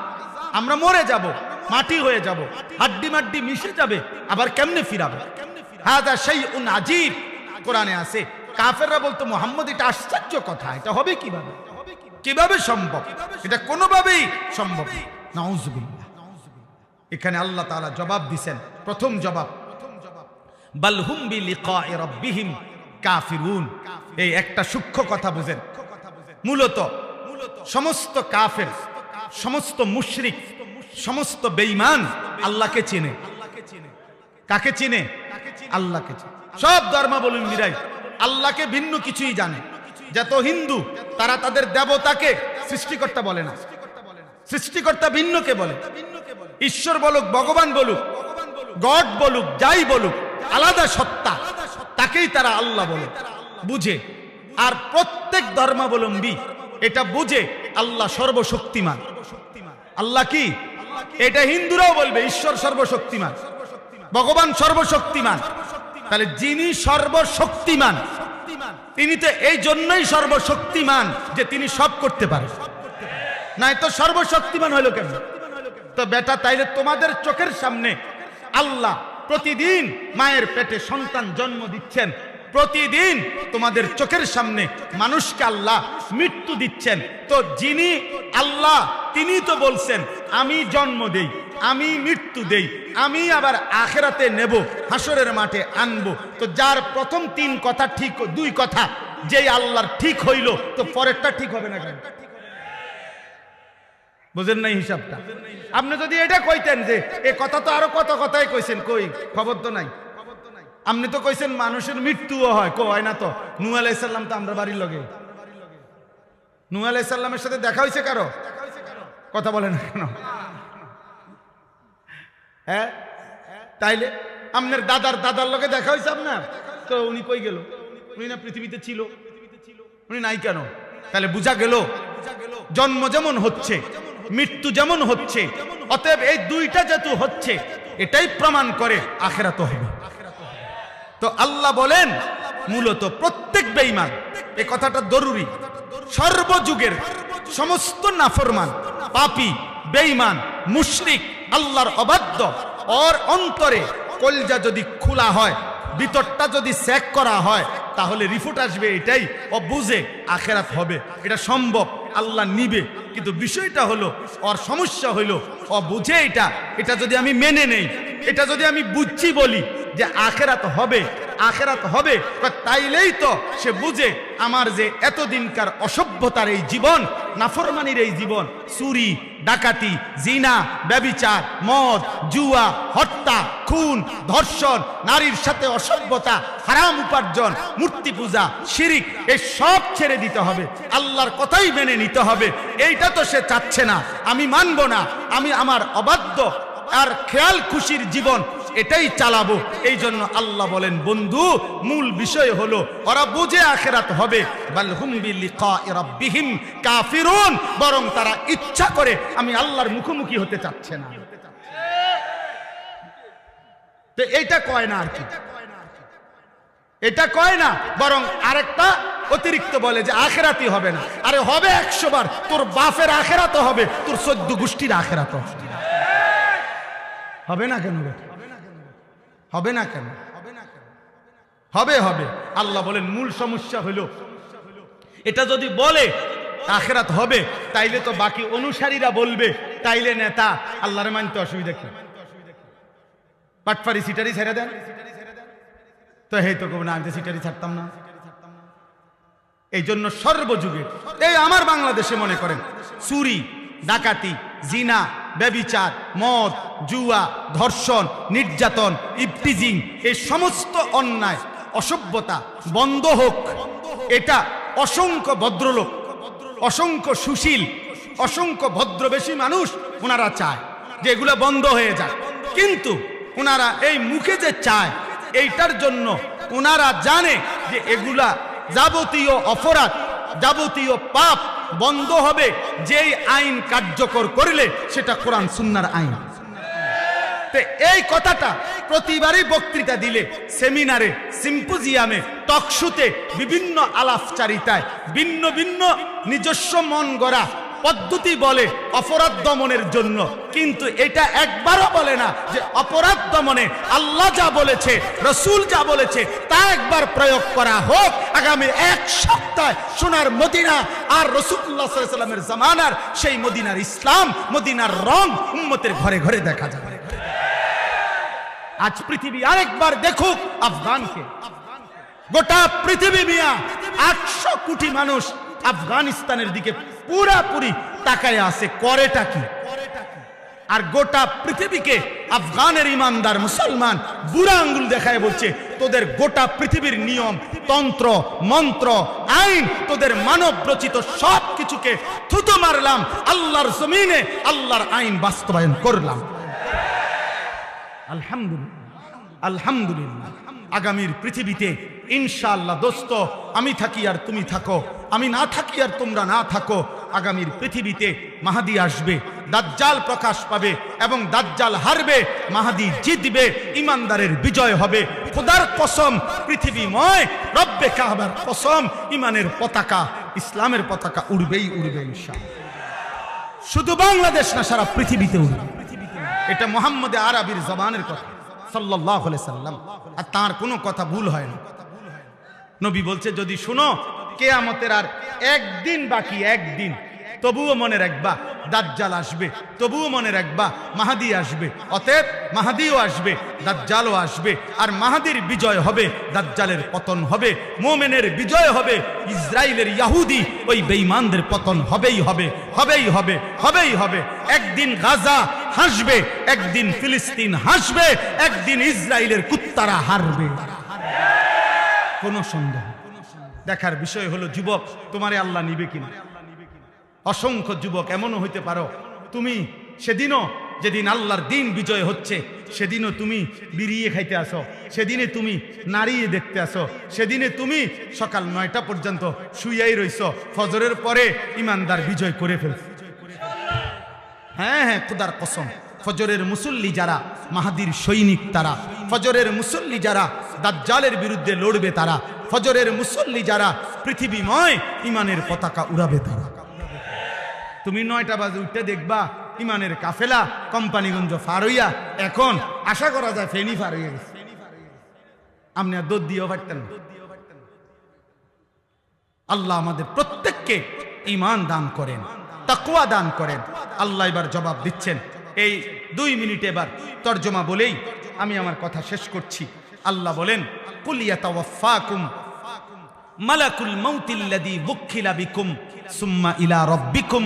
আমরা মরে যাব, মাটি হয়ে যাব, হাড্ডি মাড্ডি মিশে যাবে, আবার কেমনে ফিরাবে? হাদা শাইউন আজীব, কোরআনে আছে। কাফেররা বলতো মুহাম্মদ এটা আশ্চর্য কথা, এটা হবে কিভাবে? কিভাবে সম্ভব? এটা কোনোভাবেই সম্ভব না। নাউজুবিল্লাহ। এখানে আল্লাহ তাআলা জবাব দিবেন। প্রথম জবাব, বাল হুম বিলিকাই রাব্বিহিম কাফিরুন। এই একটা সূক্ষ্ম কথা বুঝেন, মূলত সমস্ত কাফের, সমস্ত মুশরিক, সমস্ত বেঈমান আল্লাহকে চেনে। কাকে চেনে? আল্লাহকে চেনে। সব ধর্মাবলম্বীরাই আল্লাহকে ভিন্ন কিছুই জানে। যত হিন্দু তারা তাদের দেবতাকে সৃষ্টিকর্তা বলে না, সৃষ্টিকর্তা ভিন্নকে বলে। ঈশ্বর বলুক, ভগবান বলুক, গড বলুক, যাই বলুক, আলাদা সত্তা, তাকেই তারা আল্লাহ বলে, বুঝে। আর প্রত্যেক ধর্মাবলম্বী এটা বুঝে আল্লাহ সর্বশক্তিমান। আল্লাহ কি? এটা হিন্দুরাও বলবে ঈশ্বর সর্বশক্তিমান, ভগবান সর্বশক্তিমান। তাহলে যিনি সর্বশক্তিমান তিনি তো এই জন্যই সর্বশক্তিমান যে তিনি সব করতে পারে, নাই তো সর্বশক্তিমান হলো কেন? তো বেটা, তাইলে তোমাদের চোখের সামনে আল্লাহ প্রতিদিন মায়ের পেটে সন্তান জন্ম দিচ্ছেন, প্রতিদিন তোমাদের চোখের সামনে মানুষকে আল্লাহ মৃত্যু দিচ্ছেন। তো যিনি আল্লাহ তিনি তো বলছেন আমি জন্ম দেই, আমি মৃত্যু দেই, আমি আবার আখেরাতে নেব, হাসরের মাঠে আনবো। তো যার প্রথম 3 কথা ঠিক, 2 কথা যেই আল্লাহর ঠিক হইল, তো পরেরটা ঠিক হবে না কেন? বুঝেন নাই হিসাবটা? আপনি যদি এটা কইতেন যে এই কথা তো আরো কত কথাই কইছেন, কই খবর তো নাই। আপনি তো কইছেন মানুষের মৃত্যুও হয়, হয় না তো? নূহ আলাইহিস সালাম তো আমরা বাড়ির লগে, নূহ আলাইহিস সালামের সাথে দেখা হইছে কারো? কথা বলেন কেন? হ্যাঁ, তাইলে আপনার দাদার দাদার লগে দেখা হইছে আপনার, তো উনি কই গেল? উনি না পৃথিবীতে ছিল, উনি নাই কেন? তাহলে বুঝা গেল জন্ম যেমন হচ্ছে, মৃত্যু যেমন হচ্ছে, অতএব এই 2টা যেহেতু হচ্ছে, এটাই প্রমাণ করে আখিরাত হবে। তো আল্লাহ বলেন মূলত প্রত্যেক বেঈমান, এই কথাটা জরুরি, সর্বযুগের সমস্ত নাফরমান, পাপী, বেঈমান, মুশরিক, আল্লাহর অবাধ্য, ওর অন্তরে কলজা যদি খোলা হয়, ভিতরটা যদি চেক করা হয়, তাহলে রিপোর্ট আসবে এটাই, ও বুঝে আখিরাত হবে, এটা সম্ভব, আল্লাহ নিবে। কিন্তু বিষয়টা হলো, ওর সমস্যা হইল ও বুঝে এটা যদি আমি মেনে নেই, এটা যদি আমি বুঝছি বলি যে আখিরাত হবে, আখিরাত হবে, তাইলেই তো সে বুঝে আমার যে এতদিনকার অসভ্যতার এই জীবন, নাফরমানির এই জীবন, চুরি, ডাকাতি, জিনা, ব্যভিচার, মদ, জুয়া, হত্যা, খুন, ধর্ষণ, নারীর সাথে অসভ্যতা, হারাম উপার্জন, মূর্তি পূজা, শিরিক, এই সব ছেড়ে দিতে হবে, আল্লাহর কথাই মেনে নিতে হবে। এইটা তো সে চাচ্ছে না, আমি মানব না, আমি আমার অবাধ্য আর খেয়াল খুশির জীবন এটাই চালাবো। এই জন্য আল্লাহ বলেন বন্ধু, মূল বিষয় হলো ওরা বুঝে আখিরাত হবে, বাল হুম বিলিকাই রাব্বিহিম কাফিরুন, বরং তারা ইচ্ছা করে আমি আল্লাহর মুখোমুখি হতে চাচ্ছে না। তো এইটা কয় না, আর কি এটা কয় না, বরং আরেকটা অতিরিক্ত বলে যে আখিরাতই হবে না। আরে হবে 100 বার, তোর বাপের আখিরাত হবে, তোর 14 গোষ্ঠীর আখিরাত হবে না কেন? হবে না কেন? হবে হবে। আল্লাহ বলেন মূল সমস্যা হলো এটা যদি বলে আখিরাত হবে, তাইলে তো বাকি অনুসারীরা বলবে, তাইলে নেতা আল্লাহর মানতে অসুবিধা কি? পাটফারি সিটারি ছেড়ে দেন তো, হে তো না, আমি তো সিটারি ছাড়তাম না। এই জন্য সর্বযুগে, এই আমার বাংলাদেশে মনে করেন চুরি, ডাকাতি, জিনা, ব্যভিচার, মদ, জুয়া, ধর্ষণ, নির্যাতন, ইফতিজিং, এই সমস্ত অন্যায় অসভ্যতা বন্ধ হোক, এটা অসংখ্য ভদ্রলোক, অসংখ্য সুশীল, অসংখ্য ভদ্রবেশী মানুষ ওনারা চায় যে এগুলো বন্ধ হয়ে যায়। কিন্তু ওনারা এই মুখে যে চায়, এইটার জন্য ওনারা জানে যে এগুলা যাবতীয় অপরাধ, যাবতীয় পাপ বন্ধ হবে যেই আইন কার্যকর করলে সেটা কোরআন সুন্নাহর আইন। এই কথাটা প্রতিবারই বক্তৃতা দিলে, সেমিনারে, সিম্পোজিয়ামে, টকশোতে, বিভিন্ন আলাপচারিতায় ভিন্ন ভিন্ন নিজস্ব মন গড়া পদ্ধতি বলে অপরাধ দমনের জন্য, কিন্তু এটা একবারও বলে না যে অপরাধ দমনে আল্লাহ যা বলেছে, রসুল যা বলেছে তা একবার প্রয়োগ করা হোক। আগামী 1 সপ্তাহ সোনার মদিনা আর রাসূলুল্লাহ সাল্লাল্লাহু আলাইহি ওয়াসাল্লামের জামানার সেই মদিনার ইসলাম, মদিনার রং উম্মতের ঘরে ঘরে দেখা যাবে। আজ পৃথিবী আরেকবার দেখুক আফগানকে, গোটা পৃথিবী মিয়া 800 কোটি মানুষ আফগানিস্তানের দিকে পুরাপুরি তাকায় আছে, করেটা কি? আর গোটা পৃথিবীকে আফগানের ইমানদার মুসলমান বুড়া আঙ্গুল দেখায় বলছে তোদের গোটা পৃথিবীর নিয়ম, তন্ত্র, মন্ত্র, আইন, তোদের মানব রচিত সব কিছুকে থুতু মারলাম, আল্লাহর জমিনে আল্লাহর আইন বাস্তবায়ন করলাম। আলহামদুলিল্লাহ, আলহামদুলিল্লাহ। আগামীর পৃথিবীতে ইনশাআল্লাহ দোস্ত, আমি থাকি আর তুমি থাকো, আমি না থাকি আর তোমরা না থাকো, আগামীর পৃথিবীতে মাহাদি আসবে, দাজ্জাল প্রকাশ পাবে এবং দাজ্জাল হারবে, মাহাদি জিতবে, ইমানদারের বিজয় হবে। খোদার কসম, পৃথিবীময় রব্বে কাবার কসম, ইমানের পতাকা, ইসলামের পতাকা উড়বেই উড়বে ইনশাআল্লাহ। শুধু বাংলাদেশ না, সারা পৃথিবীতে উড়বে। এটা মুহাম্মদ আরবির জবানের কথা সাল্লাল্লাহু আলাইহি সাল্লাম, আর তার কোনো কথা ভুল হয় না। নবী বলছে যদি শুনো কিয়ামতের আর একদিন বাকি, একদিন, তবুও মনে রাখবা দাজ্জাল আসবে, তবুও মনে রাখবা মাহাদি আসবে। অতএব মাহাদিও আসবে, দাজ্জালও আসবে, আর মাহাদির বিজয় হবে, দাজ্জালের পতন হবে, মুমিনের বিজয় হবে, ইসরাইলের ইহুদি ওই বেঈমানদের পতন হবেই হবে, হবেই হবে, হবেই হবে। একদিন গাজা হাসবে, একদিন ফিলিস্তিন হাসবে, একদিন ইসরাইলের কুত্তারা হারবে, কোনো সন্দেহ। দেখার বিষয় হলো যুবক, তোমারে আল্লাহ নিবে কিনা। অসংখ্য যুবক এমনও হইতে পারো তুমি সেদিনও, যেদিন আল্লাহর দিন বিজয় হচ্ছে, সেদিনও তুমি বিড়িয়ে খাইতে আসো, সেদিনে তুমি নাড়িয়ে দেখতে আসো, সেদিনে তুমি সকাল 9টা পর্যন্ত শুইয়াই রইছ, ফজরের পরে ইমানদার বিজয় করে ফেলছে। হ্যাঁ হ্যাঁ, খোদার কসম, ফজরের মুসল্লি যারা মাহাদির সৈনিক তারা, ফজরের মুসল্লি যারা দাজ্জালের বিরুদ্ধে লড়বে তারা, ফজরের মুসল্লি যারা পৃথিবীময় ইমানের পতাকা উড়াবে তারা। তুমি 9টা বাজে উঠতে দেখবা ইমানের কাফেলা কোম্পানিগঞ্জ ফার হইয়া, এখন আশা করা যায় ফেনী ফার হইয়া গেছে। আপনি আর দৌড় দিয়েও পারতেন না। আল্লাহ আমাদের প্রত্যেককে ঈমান দান করেন, তাকওয়া দান করেন। আল্লাহ এবার জবাব দিচ্ছেন। এই 2 মিনিট এবার তরজমা বলেই আমি আমার কথা শেষ করছি। আল্লাহ বলেন, কুল ইয়াতাওয়াফাকুম মালাকুল মাউতিল্লাযী বুক্খিলা বিকুম সুম্মা ইলা রাব্বিকুম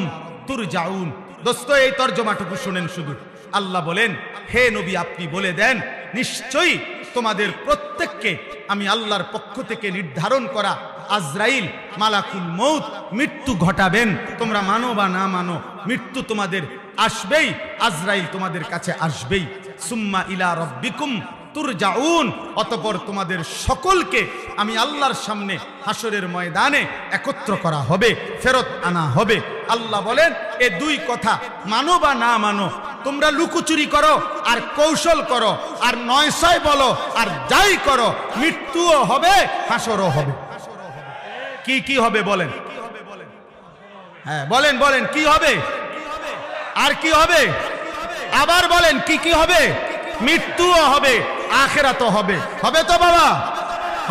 তুরজাউন। দোস্ত, এই তরজমাটুকু শুনেন শুধু। আল্লাহ বলেন, হে নবী আপনি বলে দেন, নিশ্চয়ই তোমাদের প্রত্যেককে আমি আল্লাহর পক্ষ থেকে নির্ধারণ করা আজরাইল মালাকুল মউত মৃত্যু ঘটাবেন। তোমরা মানো বা না মানো, মৃত্যু তোমাদের আসবেই, আজরাইল তোমাদের কাছে আসবেই। সুম্মা ইলা রাব্বিকুম তুরজাউন, অতঃপর তোমাদের সকলকে আমি আল্লাহর সামনে হাসরের ময়দানে একত্র করা হবে, ফেরত আনা হবে। আল্লাহ বলেন, এই 2 কথা মানো বা না মানো, তোমরা লুকোচুরি করো আর কৌশল করো আর 900 বলো আর যাই করো, মৃত্যুও হবে, হাসরও হবে। কি কি হবে বলেন? হ্যাঁ বলেন, বলেন কি হবে? আর কি হবে? আবার বলেন কি কি হবে? মৃত্যুও হবে, আখিরাতও হবে। হবে তো বাবা?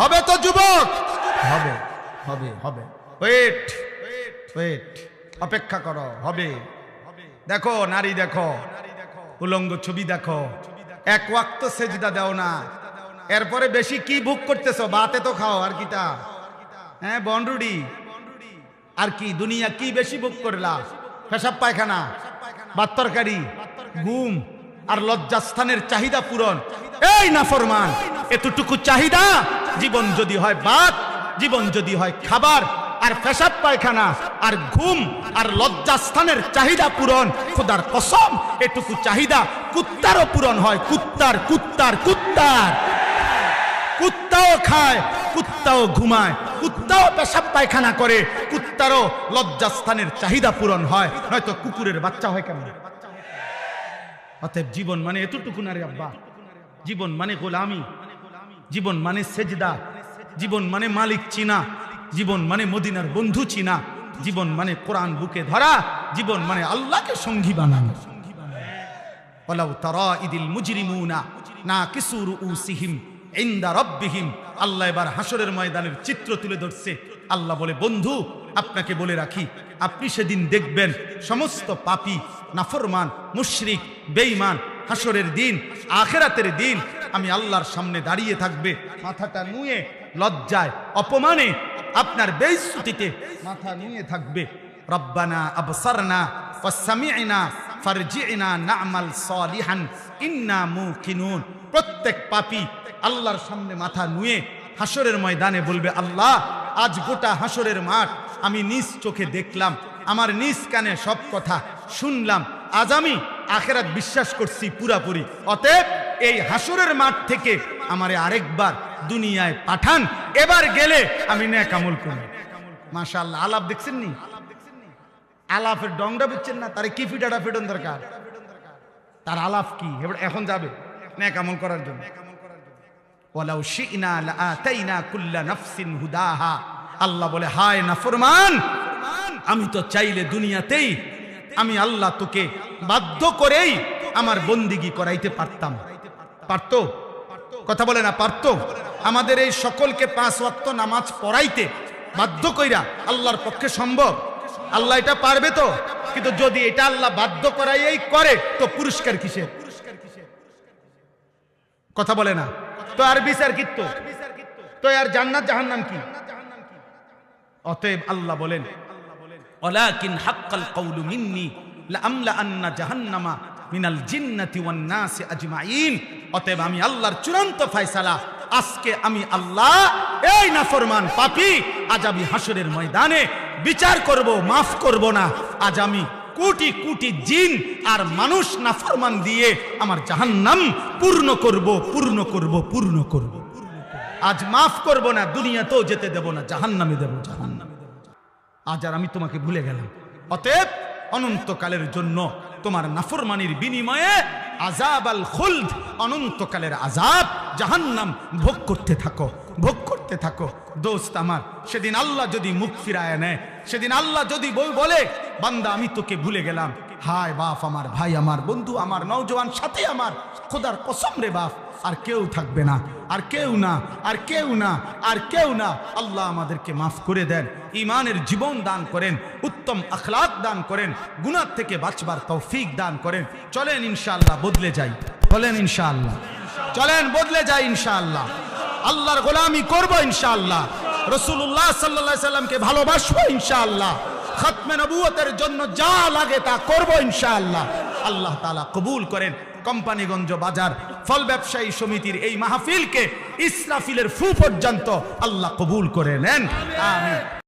হবে তো যুবক? হবে, হবে, হবে। ওয়েট, ওয়েট, অপেক্ষা করো, হবে। দেখো নারী, দেখো উলঙ্গ ছবি, দেখো এক ওয়াক্ত সেজদা দাও না, এরপরে বেশি কি ভোগ করতেছো? বাতে তো খাও, আর কিটা? হ্যাঁ বনরুডি, আর কি দুনিয়া কি বেশি ভোগ করলা? পেশাব পায়খানা, ভাত তরকারি, ঘুম আর লজ্জাস্থানের চাহিদা পূরণ। এই নাফরমান, এতটুকু চাহিদা, জীবন যদি হয় ভাত, জীবন যদি হয় খাবার আর পেশাব পায়খানা আর ঘুম আর লজ্জাস্থানের চাহিদা পূরণ, খোদার কসম এটুকু চাহিদা কুত্তারও পূরণ হয়। কুত্তার কুত্তার কুত্তার কুত্তাও খায়, কুত্তাও ঘুমায়, কুত্তাও পেশাব পায়খানা করে, কুত্তারও লজ্জাস্থানের চাহিদা পূরণ হয়, নয়তো কুকুরের বাচ্চা হয় কেমন? অতএব জীবন মানে এতটুকু না রে আব্বা। জীবন মানে গোলামি, জীবন মানে সেজদা, জীবন মানে মালিক চিনা, জীবন মানে মদিনার বন্ধু চিনা, জীবন মানে কোরআন বুকে ধরা, জীবন মানে আল্লাহকে সঙ্গী বানানো। ওয়ালাউ তারা ইদিল মুজরিমুনা নাকিসু রুউসিহিম ইনদা রাব্বিহিম। আল্লাহ এবার হাসরের ময়দানের চিত্র তুলে ধরছে। আল্লাহ বলে, বন্ধু আপনাকে বলে রাখি, আপনি সেদিন দেখবেন সমস্ত পাপী, নাফরমান, মুশরিক, বেঈমান হাসরের দিন, আখিরাতের দিন আমি আল্লাহর সামনে দাঁড়িয়ে থাকবে, মাথাটা নুয়ে লজ্জায় অপমানে আপনার বেইজ্জতিতে মাথা নুয়ে থাকবে। রব্বানা আবসারনা ওয়াসমি'না ফারজি'না না'মাল সালিহান ইন্না মুকিনুন। প্রত্যেক পাপী আল্লাহর সামনে মাথা নুয়ে হাসরের ময়দানে বলবে, আল্লাহ আজ গোটা হাসরের মাঠ আমি নিজ চোখে দেখলাম, আমার নিজ কানে সব কথা শুনলাম, আজ আমি আখিরাত বিশ্বাস করছি পুরাপুরি। অতএব এই হাসরের মাঠ থেকে আমারে আরেকবার দুনিয়ায় পাঠান, এবার গেলে আমি নেক আমল করব। মাশাআল্লাহ, আলাপ দেখছেন নি? আলাপের ডংডা বুঝছেন না? তারে কি ফিটাটা ফিটন দরকার, তার আলাপ কি এখন যাবে নেক আমল করার জন্য। ওয়ালাউ শি'না লাআতাইনা কুল্লা নাফসিন হুদাহা। আল্লাহ বলে, হায় নাফরমান, আমি তো চাইলে দুনিয়াতেই আমি আল্লাহ তোকে বাধ্য করেই আমার বন্দিগি করাইতে পারতাম। পারতো? কথা বলে না পারতো? আমাদের এই সকলকে 5 ওয়াক্ত নামাজ পড়াইতে বাধ্য কইরা আল্লাহর পক্ষে সম্ভব? আল্লাহ এটা পারবে তো? কিন্তু যদি এটা আল্লাহ বাধ্য করাইয়াই করে তো পুরস্কার কিসের? কথা বলে না তো আর বিচার কিত্ত তো আর জান্নাত জাহান্নাম কি? অতএব আল্লাহ বলেন, ওয়ালাকিন হাক্কাল কওলু মিন্নি লাআমলা আন্না জাহান্নামা মিনাল জিন্নাতি ওয়ান নাসি আজমাইন। অতএব আমি আল্লাহর চূড়ান্ত ফয়সালা, আজকে আমি আল্লাহ এই নাফরমান পাপী আজ আমি হাসরের ময়দানে বিচার করব, মাফ করব না। আজ আমি কোটি কোটি জিন আর মানুষ নাফরমান দিয়ে আমার জাহান্নাম পূর্ণ করব, পূর্ণ করব, পূর্ণ করব। আজ মাফ করব না, দুনিয়াতেও যেতে দেব না, জাহান্নামে দেব, জাহান্নামে দেব। আজ আর আমি তোমাকে ভুলে গেলাম। অতএব অনন্তকালের জন্য তোমার নাফরমানির বিনিময়ে আযাব আল খুলদ, অনন্তকালের আযাব জাহান্নাম ভোগ করতে থাকো, ভোগ করতে থাকো। দোস্ত আমার, সেদিন আল্লাহ যদি মুখ ফিরায় নেয়, সেদিন আল্লাহ যদি বলে, বান্দা আমি তোকে ভুলে গেলাম, হায় বাপ আমার, ভাই আমার, বন্ধু আমার, নওজোয়ান সাথে আমার, খোদার কসম রে বাপ, আর কেউ থাকবে না, আর কেউ না, আর কেউ না, আর কেউ না। আল্লাহ আমাদেরকে মাফ করে দেন, ঈমানের জীবন দান করেন, উত্তম আখলাক দান করেন, গুনাহ থেকে বাঁচবার তৌফিক দান করেন। চলেন ইনশাআল্লাহ বদলে যাই, বলেন ইনশাআল্লাহ, চলেন বদলে যাই ইনশাআল্লাহ। আল্লাহর গোলামি করব ইনশাআল্লাহ, রাসূলুল্লাহ সাল্লাল্লাহু আলাইহি সাল্লামকে ভালোবাসবো ইনশাআল্লাহ, খাতমে নবুয়তের জন্য যা লাগে তা করব ইনশাআল্লাহ। আল্লাহ তাআলা কবুল করেন। কোম্পানিগঞ্জ বাজার ফল ব্যবসায়ী সমিতির এই মাহফিলকে ইসরাফিলের ফু পর্যন্ত আল্লাহ কবুল করে নেন, আমিন।